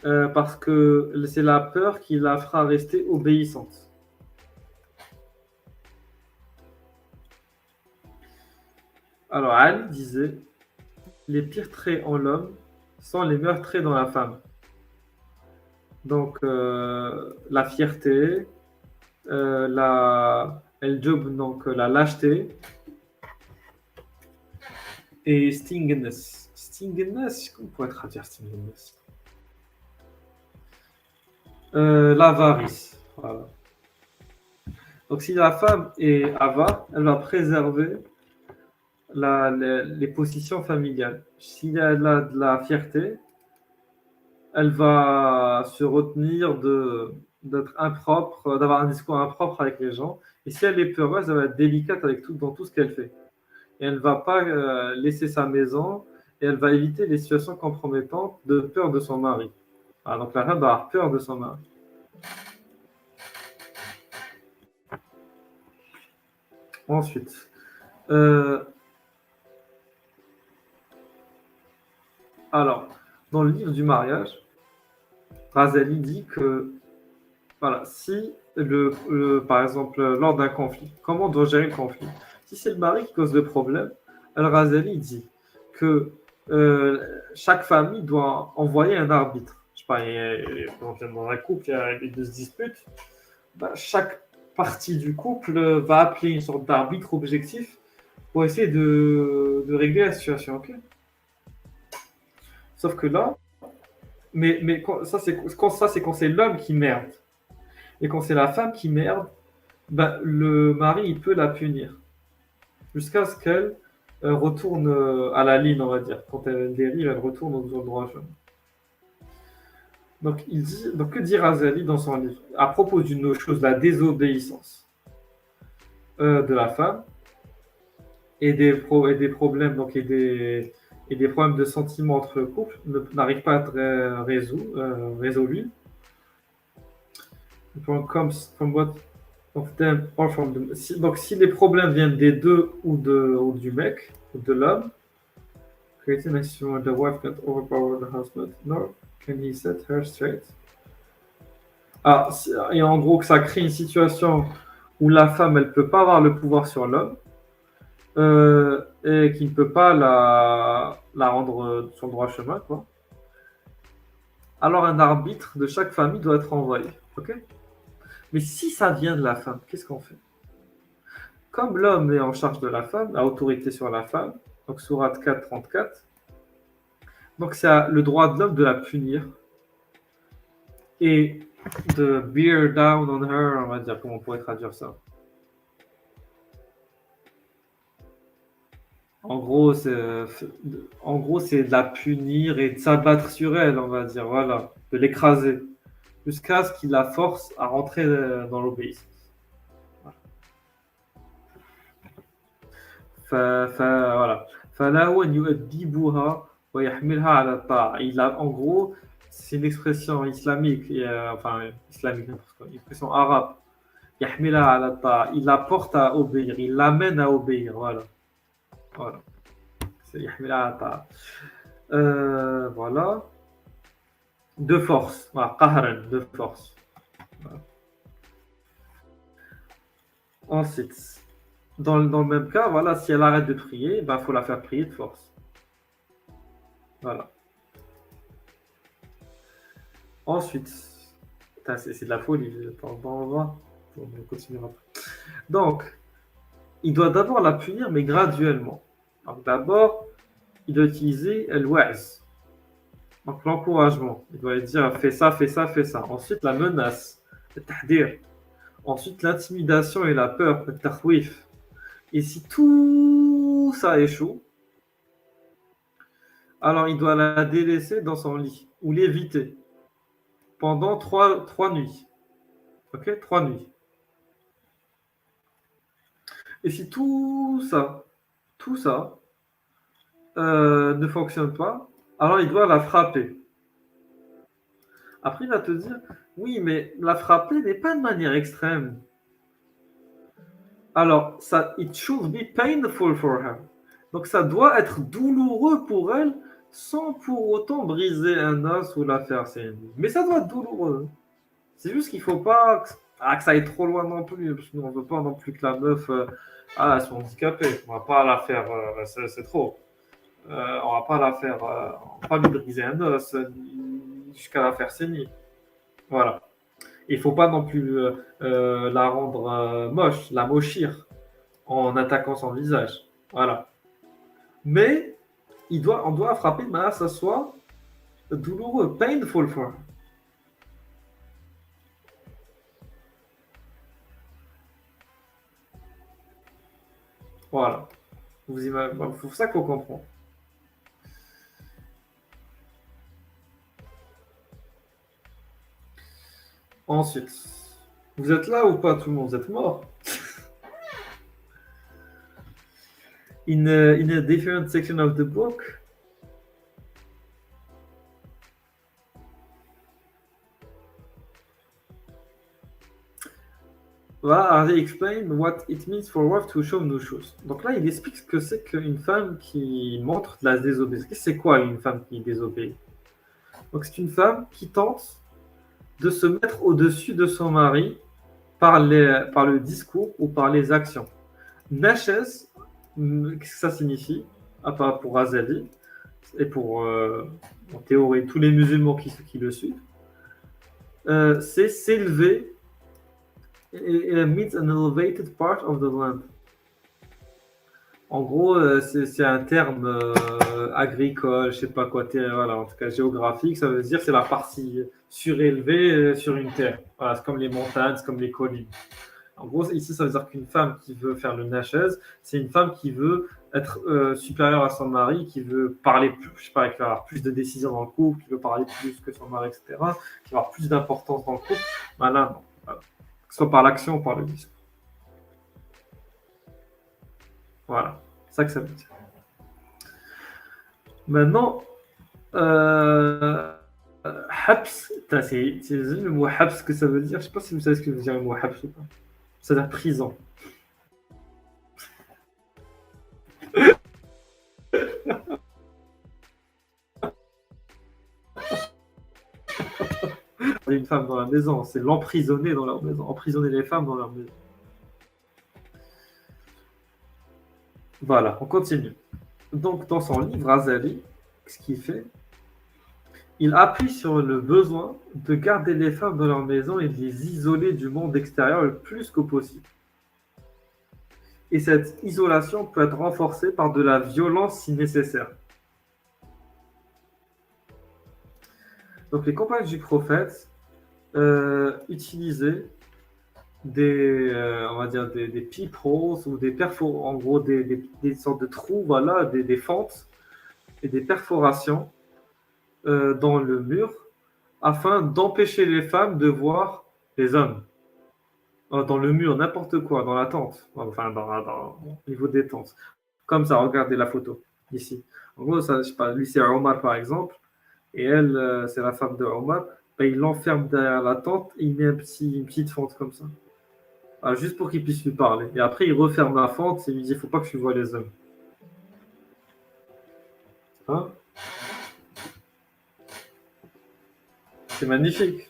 parce que c'est la peur qui la fera rester obéissante. Alors, Ali disait, les pires traits en l'homme sont les meilleurs traits dans la femme. Donc, la fierté, donc la lâcheté et stinginess. Stinginess, comment on pourrait traduire stinginess? L'avarice. Voilà. Donc, si la femme est avare, elle va préserver les positions familiales. Si elle a de la fierté, elle va se retenir d'être impropre, d'avoir un discours impropre avec les gens. Et si elle est peureuse, elle va être délicate dans tout ce qu'elle fait. Et elle ne va pas laisser sa maison et elle va éviter les situations compromettantes de peur de son mari. Ah, donc la femme va avoir peur de son mari. Ensuite, euh, alors, dans le livre du mariage, Razali dit que, voilà, si par exemple, lors d'un conflit, comment on doit gérer le conflit? Si c'est le mari qui cause le problème, Al-Razali dit que chaque famille doit envoyer un arbitre. Je sais pas, dans un couple, il y a des disputes. Ben, chaque partie du couple va appeler une sorte d'arbitre objectif pour essayer de régler la situation. Okay, sauf que là, mais c'est quand c'est l'homme qui merde. Et quand c'est la femme qui merde, ben, le mari, il peut la punir. Jusqu'à ce qu'elle retourne à la ligne, on va dire. Quand elle dérive, elle retourne sur le droit chemin. Donc, que dit Razali dans son livre à propos d'une autre chose, la désobéissance de la femme et des problèmes, et des problèmes de sentiments entre le couple n'arrivent pas à être résolus. Comes from what of them or from the... Donc, si les problèmes viennent des deux ou du mec, ou de l'homme, creating a situation where the wife can't overpower the husband, nor can he set her straight. Ah, et en gros, que ça crée une situation où la femme, elle peut pas avoir le pouvoir sur l'homme, et qui ne peut pas la rendre sur le droit chemin, quoi. Alors, un arbitre de chaque famille doit être envoyé. Ok? Mais si ça vient de la femme, qu'est-ce qu'on fait? Comme l'homme est en charge de la femme, a autorité sur la femme, donc sourate 4, 34, donc c'est le droit de l'homme de la punir et de bear down on her, on va dire, comment on pourrait traduire ça? En gros, c'est de la punir et de s'abattre sur elle, on va dire, voilà, de l'écraser, jusqu'à ce qu'il la force à rentrer dans l'obéissance. Voilà. voilà. فَلَهُ أَنْ يُؤَدِّبُهَا وَيَحْمِلَهَا عَلَى الطَّاعة. En gros, c'est une expression islamique, enfin islamique, une expression arabe. يحملها على الطاعة. Il la porte à obéir, il l'amène à obéir. Voilà. Voilà. C'est يحملها على الطاعة. Voilà. De force. Voilà. قهرا, de force. Voilà. Ensuite, dans le même cas, voilà, si elle arrête de prier, ben, faut la faire prier de force. Voilà. Ensuite, putain, c'est de la folie. Attends, on va. On continuera. Donc, il doit d'abord la punir, mais graduellement. Donc, d'abord, il doit utiliser el-wa'z, donc l'encouragement. Il doit lui dire fais ça, fais ça, fais ça. Ensuite, la menace, le tahdir. Ensuite, l'intimidation et la peur, le tahwif. Et si tout ça échoue, alors il doit la délaisser dans son lit ou l'éviter pendant trois nuits. Ok, 3 nuits. Et si tout ça ne fonctionne pas, alors il doit la frapper. Après, il va te dire, oui, mais la frapper n'est pas de manière extrême. Alors, ça, it should be painful for her. Donc, ça doit être douloureux pour elle, sans pour autant briser un os ou la faire saigner. Mais ça doit être douloureux. C'est juste qu'il ne faut pas que ça aille trop loin non plus. Parce qu'on ne veut pas non plus que la meuf elle soit handicapée. On ne va pas la faire, c'est trop. On va pas la faire, on va pas lui briser un os jusqu'à la faire saigner. Voilà. Il ne faut pas non plus la rendre moche, la mochir en attaquant son visage. Voilà. Mais on doit frapper de manière à ce que ça soit douloureux, painful for her. Voilà. C'est ça qu'on comprend. Ensuite, vous êtes là ou pas tout le monde? Vous êtes mort? In a different section of the book, voilà, Hardy explain what it means for wife to show nushus. Donc là, il explique ce que c'est qu'une femme qui montre de la désobéissance. C'est quoi une femme qui désobéit? Donc c'est une femme qui tente de se mettre au-dessus de son mari par le discours ou par les actions. Nashes, qu'est-ce que ça signifie? À part pour Azali et pour, en théorie, tous les musulmans qui le suivent, c'est s'élever. It means an elevated part of the land. En gros, c'est un terme agricole, je sais pas quoi, voilà, en tout cas géographique, ça veut dire c'est la partie surélevée sur une terre. Voilà, c'est comme les montagnes, c'est comme les collines. En gros, ici, ça veut dire qu'une femme qui veut faire le nachez, c'est une femme qui veut être supérieure à son mari, qui veut parler plus, je sais pas, qui veut avoir plus de décisions dans le couple, qui veut parler plus que son mari, etc., qui veut avoir plus d'importance dans le couple. Ben là, non. Voilà. Que ce soit par l'action ou par le discours. Voilà. C'est ça que ça veut dire. Maintenant, habs, c'est le mot habs que ça veut dire. Je sais pas si vous savez ce que veut dire le mot habs ou pas. Ça veut dire prison. Une femme dans la maison, c'est l'emprisonner dans leur maison, emprisonner les femmes dans leur maison. Voilà, on continue. Donc, dans son livre, Azali, ce qu'il fait, il appuie sur le besoin de garder les femmes dans leur maison et de les isoler du monde extérieur le plus que possible. Et cette isolation peut être renforcée par de la violence si nécessaire. Donc, les compagnes du prophète utilisaient on va dire des peepholes ou en gros des sortes de trous, voilà, des fentes et des perforations dans le mur afin d'empêcher les femmes de voir les hommes. Dans le mur, n'importe quoi, dans la tente, enfin au niveau des tentes. Comme ça, regardez la photo, ici. En gros, ça, je sais pas, lui, c'est Omar, par exemple, et elle, c'est la femme de Omar. Ben, il l'enferme derrière la tente et il met une petite fente comme ça. Ah, juste pour qu'il puisse lui parler. Et après, il referme la fente et il lui dit, faut pas que tu vois les hommes. Hein? C'est magnifique.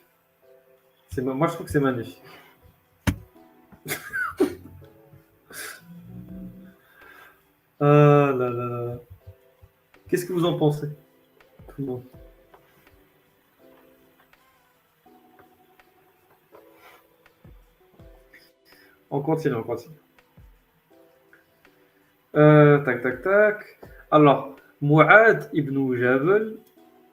Moi, je trouve que c'est magnifique. Ah là là là. Qu'est-ce que vous en pensez, tout le monde? On continue, on continue. Tac, tac, tac. Alors, Mu'ad ibn Jabal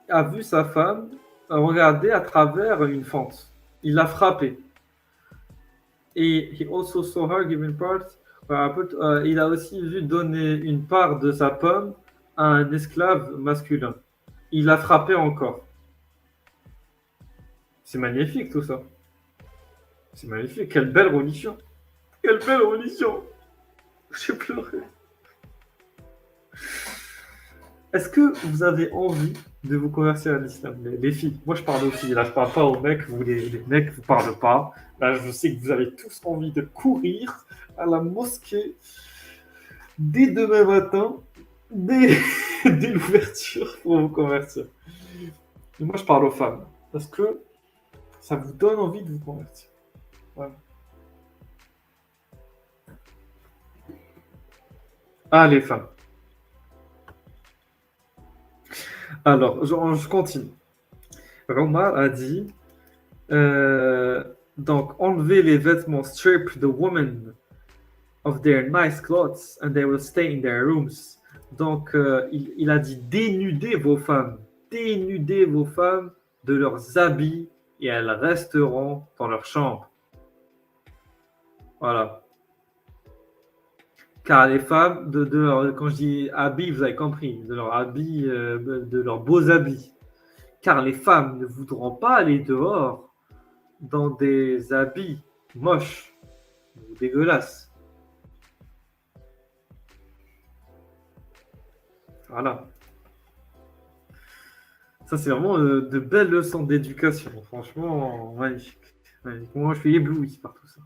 a vu sa femme regarder à travers une fente. Il l'a frappée. Et he also saw her giving part. Il a aussi vu donner une part de sa pomme à un esclave masculin. Il l'a frappé encore. C'est magnifique tout ça. C'est magnifique. Quelle belle religion. Quelle belle religion. J'ai pleuré. Est-ce que vous avez envie de vous convertir à l'islam, les filles? Moi, je parle aux filles. Là, je parle pas aux mecs. Vous, les mecs, vous parlez pas. Là, je sais que vous avez tous envie de courir à la mosquée dès demain matin, dès, dès l'ouverture pour vous convertir. Et moi, je parle aux femmes parce que ça vous donne envie de vous convertir. Voilà. Ah, les femmes. Alors, je continue. Omar a dit donc enlever les vêtements, strip the women of their nice clothes and they will stay in their rooms. Donc, il a dit dénudez vos femmes de leurs habits et elles resteront dans leur chambre. Voilà. Car les femmes, quand je dis habits, vous avez compris, de leurs habits, de leurs beaux habits. Car les femmes ne voudront pas aller dehors dans des habits moches ou dégueulasses. Voilà. Ça, c'est vraiment de belles leçons d'éducation. Franchement, magnifique. Magnifique. Moi, je suis ébloui par tout ça.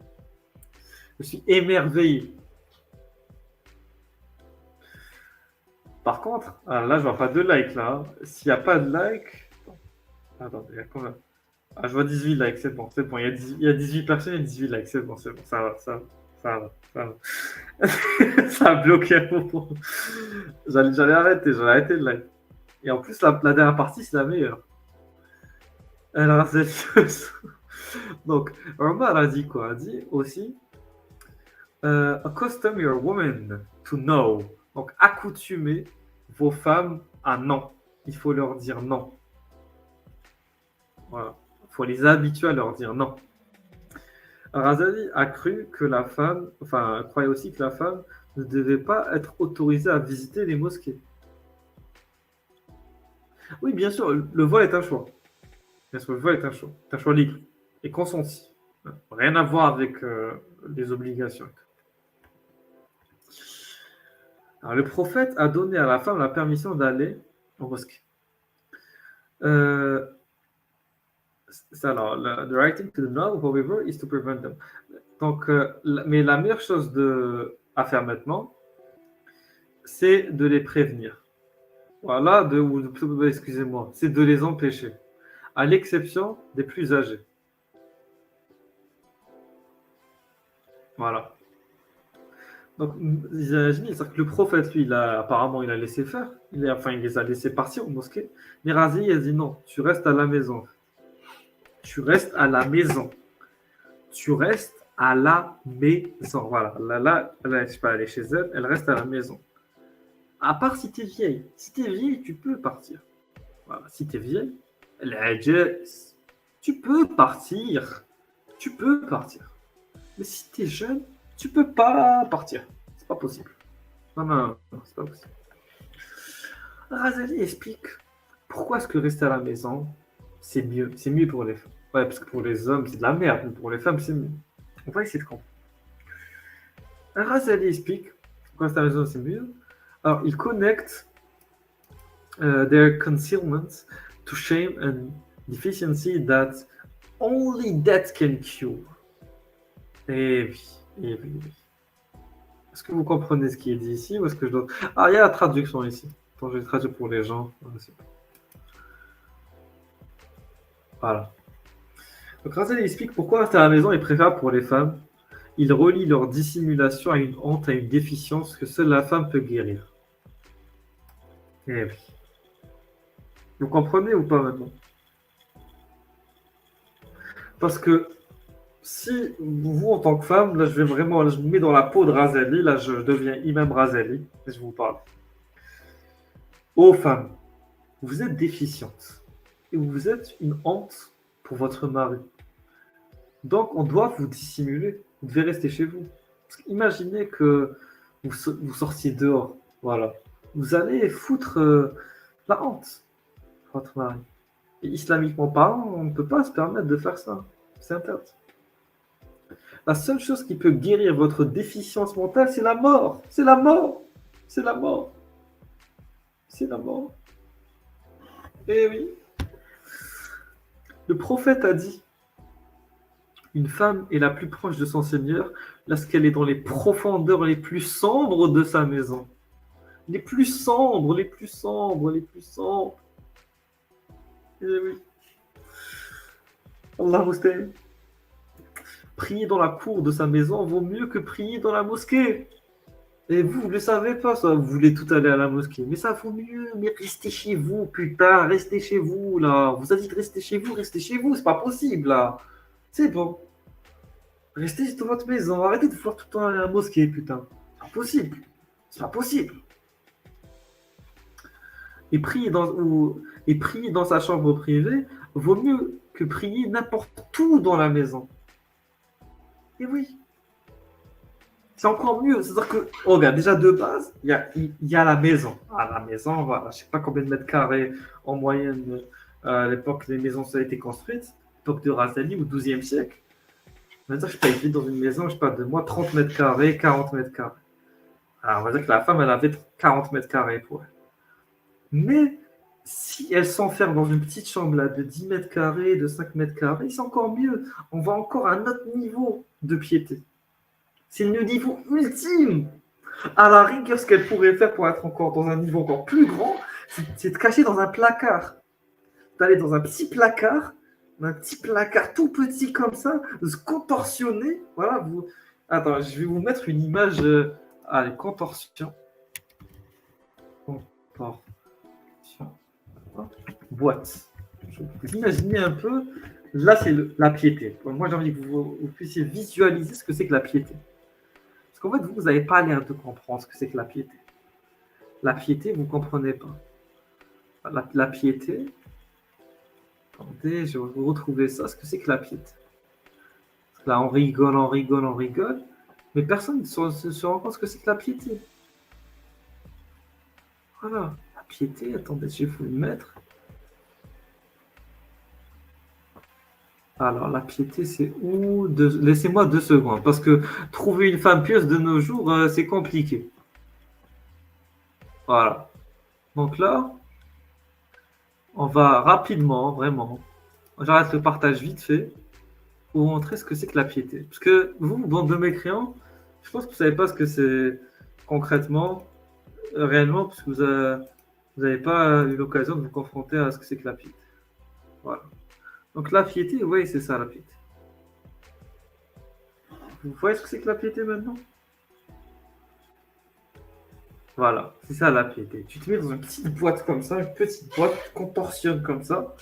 Je suis émerveillé. Par contre, là, je vois pas de like là. S'il n'y a pas de like. Attends, il y a combien? Ah, je vois 18 likes, c'est bon, c'est bon. Il y a 18 personnes et 18 likes, c'est bon, ça va, ça va, ça va. Ça a bloqué un moment. J'allais arrêter le like. Et en plus, la dernière partie, c'est la meilleure. Alors, c'est donc, Omar a dit quoi? A dit aussi accustom your women to no. Donc, accoutumez vos femmes à non. Il faut leur dire non. Voilà. Il faut les habituer à leur dire non. Razali a cru que la femme, enfin, croyait aussi que la femme ne devait pas être autorisée à visiter les mosquées. Oui, bien sûr, le voile est un choix. Bien sûr, le voile est un choix. C'est un choix libre et consenti. Rien à voir avec les obligations. Alors, le prophète a donné à la femme la permission d'aller en mosquée. Alors, the right thing to know, however, is to prevent them. Donc, mais la meilleure chose à faire maintenant, c'est de les prévenir. Voilà, excusez-moi, c'est de les empêcher, à l'exception des plus âgés. Voilà. Donc, imaginez, c'est-à-dire que le prophète, lui, apparemment, il a laissé faire. Il les a laissés partir au mosquée. Mais Razi, il a dit non, tu restes à la maison. Tu restes à la maison. Tu restes à la maison. Voilà. Là, je ne sais pas aller chez elle, elle reste à la maison. À part si tu es vieille. Si tu es vieille, tu peux partir. Voilà. Si tu es vieille, tu peux partir. Tu peux partir. Mais si tu es jeune, tu peux pas partir. C'est pas possible. Non, c'est pas possible. Razali explique pourquoi est-ce que rester à la maison, c'est mieux. C'est mieux pour les femmes. Ouais, parce que pour les hommes, c'est de la merde. Mais pour les femmes, c'est mieux. On va essayer de comprendre. Razali explique pourquoi rester à la maison, c'est mieux. Alors, ils connectent their concealment to shame and deficiency that only death can cure. Eh oui, eh oui, eh oui. Est-ce que vous comprenez ce qui est dit ici ou est-ce que je dois... Ah, il y a la traduction ici. Attends, je vais traduire pour les gens. Voilà. Donc, Razel explique pourquoi rester à la maison est préférable pour les femmes. Il relie leur dissimulation à une honte, à une déficience que seule la femme peut guérir. Eh oui. Vous comprenez ou pas maintenant? Parce que si vous, en tant que femme, là, je vais vraiment, là, je me mets dans la peau de Razali, là, je deviens Imam Razali, et je vous parle. Ô femmes, vous êtes déficiente, et vous êtes une honte pour votre mari. Donc, on doit vous dissimuler. Vous devez rester chez vous. Parce imaginez que vous sortiez dehors, voilà. Vous allez foutre la honte à votre mari. Et islamiquement parlant, on ne peut pas se permettre de faire ça. C'est interdit. La seule chose qui peut guérir votre déficience mentale, c'est la mort. C'est la mort. C'est la mort. C'est la mort. Eh oui. Le prophète a dit, une femme est la plus proche de son Seigneur lorsqu'elle est dans les profondeurs les plus sombres de sa maison. Les plus sombres, les plus sombres, les plus sombres. Eh oui. Allah Mousta'in. Prier dans la cour de sa maison vaut mieux que prier dans la mosquée. Et vous ne le savez pas, ça. Vous voulez tout aller à la mosquée. Mais ça vaut mieux. Mais restez chez vous, putain. Restez chez vous, là. Vous avez dit de rester chez vous. Restez chez vous. C'est pas possible, là. C'est bon. Restez dans votre maison. Arrêtez de vouloir tout le temps aller à la mosquée, putain. C'est pas possible. C'est pas possible. Et prier dans sa chambre privée vaut mieux que prier n'importe où dans la maison. Et oui. C'est encore mieux. C'est-à-dire que, oh, regarde, déjà de base, il y a la maison. À la maison, voilà, je ne sais pas combien de mètres carrés en moyenne à l'époque les maisons ont été construites, l'époque de Razali au XIIe siècle. On va dire que je peux vivre dans une maison, je sais pas, de moi, 30 mètres carrés, 40 mètres carrés. Alors, on va dire que la femme, elle avait 40 mètres carrés pour elle. Mais si elle s'enferme dans une petite chambre là, de 10 mètres carrés, de 5 mètres carrés, c'est encore mieux. On va encore à un autre niveau de piété. C'est le niveau ultime. À la rigueur, ce qu'elle pourrait faire pour être encore dans un niveau encore plus grand, c'est de cacher dans un placard. D'aller dans un petit placard tout petit comme ça, de se contorsionner. Voilà, vous... Attends, je vais vous mettre une image. Allez, contorsion. Contorsion. Boîte. Vous imaginez un peu. Là, c'est la piété. Moi, j'ai envie que vous puissiez visualiser ce que c'est que la piété. Parce qu'en fait, vous n'avez pas l'air de comprendre ce que c'est que la piété. La piété, vous ne comprenez pas. La piété, attendez, je vais vous retrouver ça, ce que c'est que la piété. Là, on rigole, on rigole, on rigole, mais personne ne se rend compte ce que c'est que la piété. Voilà, la piété, attendez, je vais vous le mettre. Alors, la piété, c'est où Laissez-moi 2 secondes, parce que trouver une femme pieuse de nos jours, c'est compliqué. Voilà. Donc là, on va rapidement, vraiment, j'arrête le partage vite fait, pour vous montrer ce que c'est que la piété. Parce que vous, bande de mécréants, je pense que vous ne savez pas ce que c'est concrètement, réellement, parce que vous n'avez pas eu l'occasion de vous confronter à ce que c'est que la piété. Voilà. Donc la piété, oui, c'est ça la piété. Vous voyez ce que c'est que la piété maintenant? Voilà, c'est ça la piété. Tu te mets dans une petite boîte comme ça, une petite boîte, tu contorsionnes comme ça,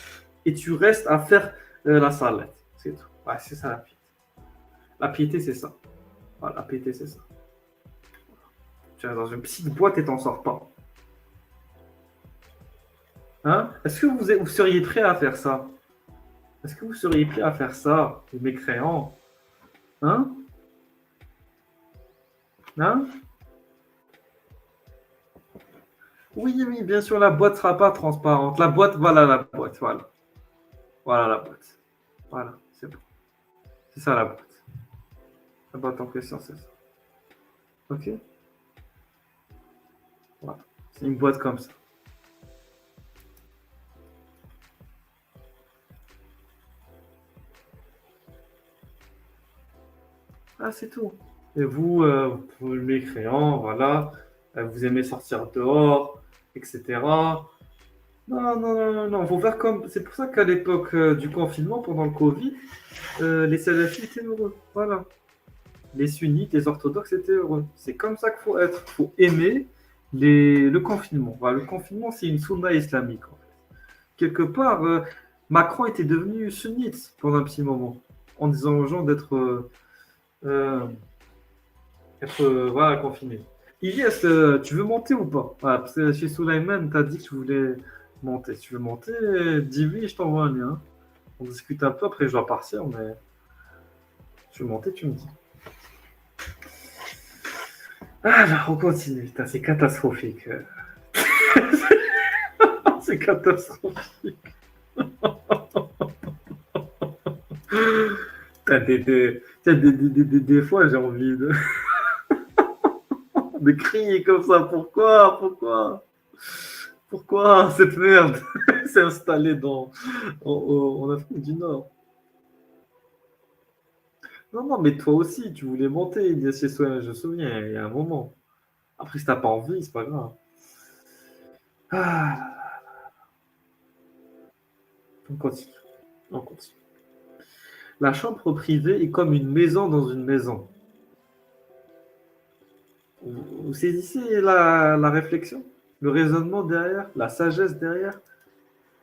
et tu restes à faire la salette. C'est tout. Ouais, c'est ça la piété. La piété, c'est ça. Voilà, la piété, c'est ça. Tu restes dans une petite boîte et t'en sors pas. Hein? Est-ce que vous seriez prêt à faire ça? Est-ce que vous seriez prêt à faire ça, les mécréants? Hein? Hein? Oui, oui, bien sûr, la boîte ne sera pas transparente. La boîte, voilà la boîte, voilà. Voilà la boîte. Voilà, c'est bon. C'est ça la boîte. La boîte en question, c'est ça. Ok? Voilà. Une boîte comme ça. Ah, c'est tout. Et vous, vous le mécréant, voilà, vous aimez sortir dehors, etc. Non, non, non, non, non, faut faire comme. C'est pour ça qu'à l'époque du confinement, pendant le Covid, les salafistes étaient heureux. Voilà. Les sunnites, les orthodoxes étaient heureux. C'est comme ça qu'il faut être. Il faut aimer le confinement. Voilà, le confinement, c'est une sunna islamique, en fait. Quelque part, Macron était devenu sunnite pendant un petit moment, en disant aux gens euh, voilà, confiné. Ilyes, tu veux monter ou pas? Voilà, parce que chez Souleyman, tu as dit que tu voulais monter. Si tu veux monter, dis oui, je t'envoie un lien. On discute un peu, après je dois partir, mais tu veux monter, tu me dis. Alors, on continue. Putain, c'est catastrophique. C'est catastrophique. Des fois, j'ai envie de crier comme ça. Pourquoi? Pourquoi? Pourquoi cette merde s'est installée en Afrique du Nord? Non, non, mais toi aussi, tu voulais monter, il y a chez soi, je me souviens, il y a un moment. Après, si t'as pas envie, c'est pas grave. Ah, on continue. On continue. La chambre privée est comme une maison dans une maison. Vous saisissez la réflexion, le raisonnement derrière, la sagesse derrière?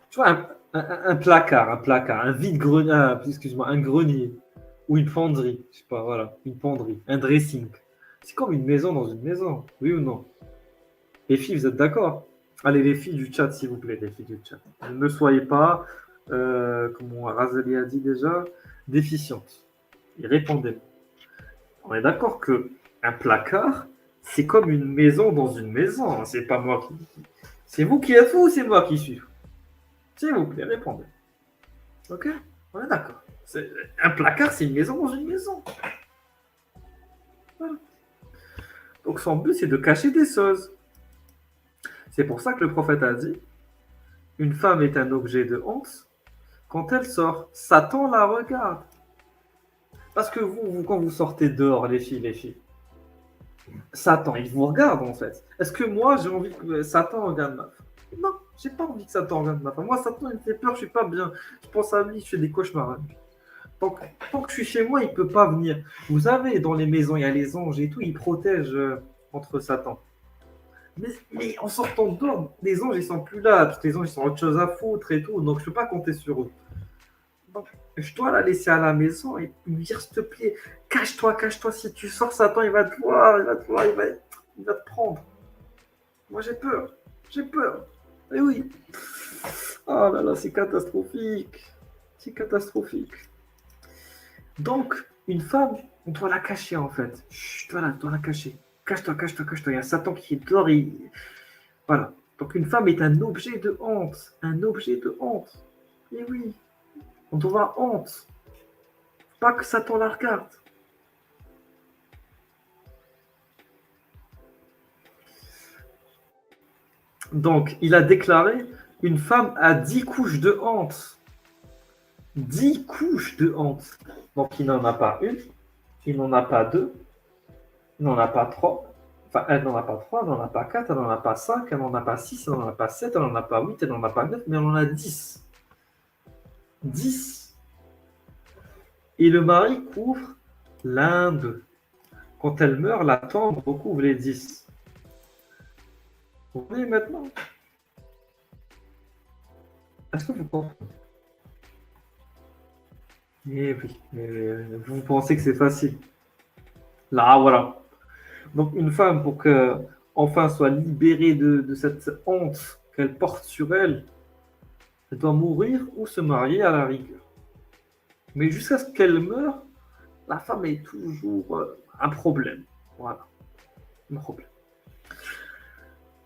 Tu vois, un placard, un vide-grenier, excuse-moi, un grenier ou une penderie, je sais pas, voilà, une penderie, un dressing. C'est comme une maison dans une maison, oui ou non? Les filles, vous êtes d'accord? Allez, les filles du chat, s'il vous plaît, les filles du chat. Ne soyez pas, comme Razali a dit déjà, déficientes. Et répondez. On est d'accord que un placard, c'est comme une maison dans une maison. C'est pas moi qui. C'est vous qui êtes fou ou c'est moi qui suis fou? S'il vous plaît, répondez. Ok? On est d'accord. Un placard, c'est une maison dans une maison. Voilà. Donc son but, c'est de cacher des choses. C'est pour ça que le prophète a dit une femme est un objet de honte quand elle sort. Satan la regarde. Parce que quand vous sortez dehors, les filles, Satan, il vous regarde en fait. Est-ce que moi, j'ai envie que Satan regarde ma femme? Non, j'ai pas envie que Satan regarde ma femme. Moi, Satan, il me fait peur, je suis pas bien. Je pense à lui, je fais des cauchemars. Tant que je suis chez moi, il peut pas venir. Vous savez, dans les maisons, il y a les anges et tout, ils protègent contre Satan. Mais en sortant dehors, les anges, ils sont plus là, parce que les anges, ils sont autre chose à foutre et tout, donc je peux pas compter sur eux. Donc, je dois la laisser à la maison et lui dire, s'il te plaît, cache-toi, cache-toi. Si tu sors, Satan, il va te voir, il va te voir, il va te prendre. Moi, j'ai peur. J'ai peur. Eh oui. Oh là là, c'est catastrophique. C'est catastrophique. Donc, une femme, on doit la cacher en fait. Chut, voilà, on doit la cacher. Cache-toi, cache-toi, cache-toi. Il y a Satan qui est dehors. Voilà. Donc, une femme est un objet de honte. Un objet de honte. Eh oui. On doit avoir honte. Pas que Satan la regarde. Donc, il a déclaré une femme a 10 couches de honte. 10 couches de honte. Donc, il n'en a pas une, il n'en a pas deux, il n'en a pas trois. Enfin, elle n'en a pas trois, elle n'en a pas quatre, elle n'en a pas cinq, elle n'en a pas six, elle n'en a pas sept, elle n'en a pas huit, elle n'en a pas neuf, mais elle en a 10. 10. Et le mari couvre l'un d'eux. Quand elle meurt, la tombe recouvre les 10. Vous voyez maintenant? Est-ce que vous comprenez? Eh oui, vous pensez que c'est facile. Là, voilà. Donc une femme, pour que enfin soit libérée de cette honte qu'elle porte sur elle, elle doit mourir ou se marier à la rigueur. Mais jusqu'à ce qu'elle meure, la femme est toujours un problème. Voilà, un problème.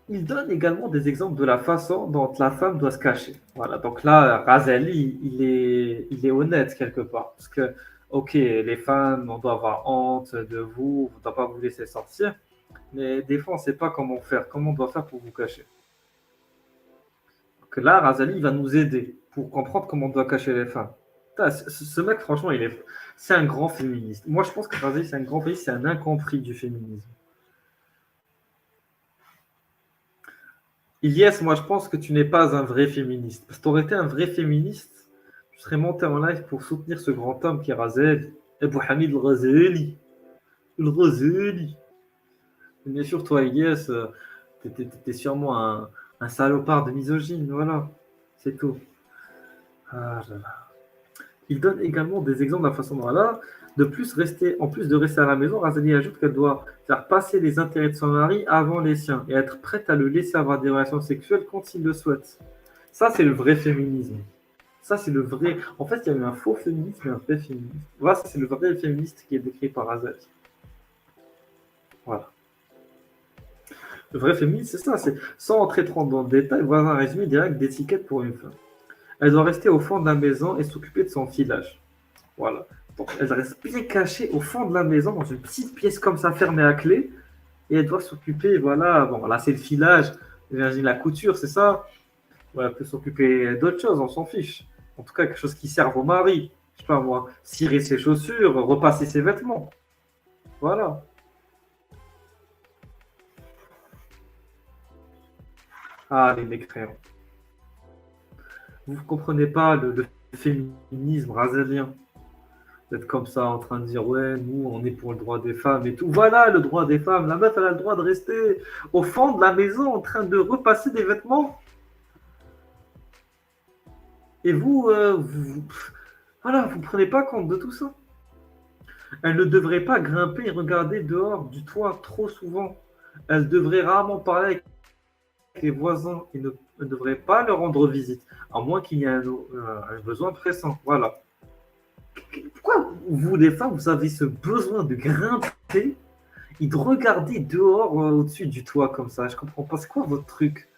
Il donne également des exemples de la façon dont la femme doit se cacher. Voilà, donc là, Razali, il est honnête quelque part. Parce que, ok, les femmes, on doit avoir honte de vous, on ne doit pas vous laisser sortir. Mais des fois, on ne sait pas comment faire, comment on doit faire pour vous cacher. Donc là, Razali, il va nous aider pour comprendre comment on doit cacher les femmes. Putain, ce mec, franchement, c'est un grand féministe. Moi, je pense que Razali, c'est un grand féministe, c'est un incompris du féminisme. Ilyes, moi, je pense que tu n'es pas un vrai féministe. Parce que tu aurais été un vrai féministe, tu serais monté en live pour soutenir ce grand homme qui est Razali, Abu Hamid al-Ghazali. Al-Ghazali. Bien sûr, toi, Ilyes, t'es sûrement un salopard de misogyne, voilà. C'est tout. Ah, là, là. Il donne également des exemples de la façon dont elle a. En plus de rester à la maison, Razali ajoute qu'elle doit faire passer les intérêts de son mari avant les siens et être prête à le laisser avoir des relations sexuelles quand il le souhaite. Ça, c'est le vrai féminisme. Ça, c'est le vrai. En fait, il y a eu un faux féminisme et un vrai féminisme. Voilà, ça, c'est le vrai féministe qui est décrit par Razali. Voilà. Le vrai féminisme, c'est ça. C'est sans entrer trop dans le détail, voilà un résumé direct d'étiquette pour une femme. Elle doit rester au fond de la maison et s'occuper de son filage. Voilà. Donc, elle reste bien cachée au fond de la maison, dans une petite pièce comme ça, fermée à clé. Et elle doit s'occuper, voilà. Bon, là, c'est le filage. J'imagine la couture, c'est ça. Voilà, elle peut s'occuper d'autres choses, on s'en fiche. En tout cas, quelque chose qui serve au mari. Je sais pas moi, cirer ses chaussures, repasser ses vêtements. Voilà. Ah, les mécréants. Vous ne comprenez pas le féminisme rasalien. D'être comme ça en train de dire ouais, nous on est pour le droit des femmes et tout. Voilà le droit des femmes. La meuf elle a le droit de rester au fond de la maison en train de repasser des vêtements. Et vous, voilà, vous prenez pas compte de tout ça. Elle ne devrait pas grimper et regarder dehors du toit trop souvent. Elle devrait rarement parler avec les voisins et ne devrait pas leur rendre visite, à moins qu'il y ait un besoin pressant. Voilà. Pourquoi vous, les femmes, vous avez ce besoin de grimper et de regarder dehors au-dessus du toit comme ça? Je comprends pas. C'est quoi votre truc?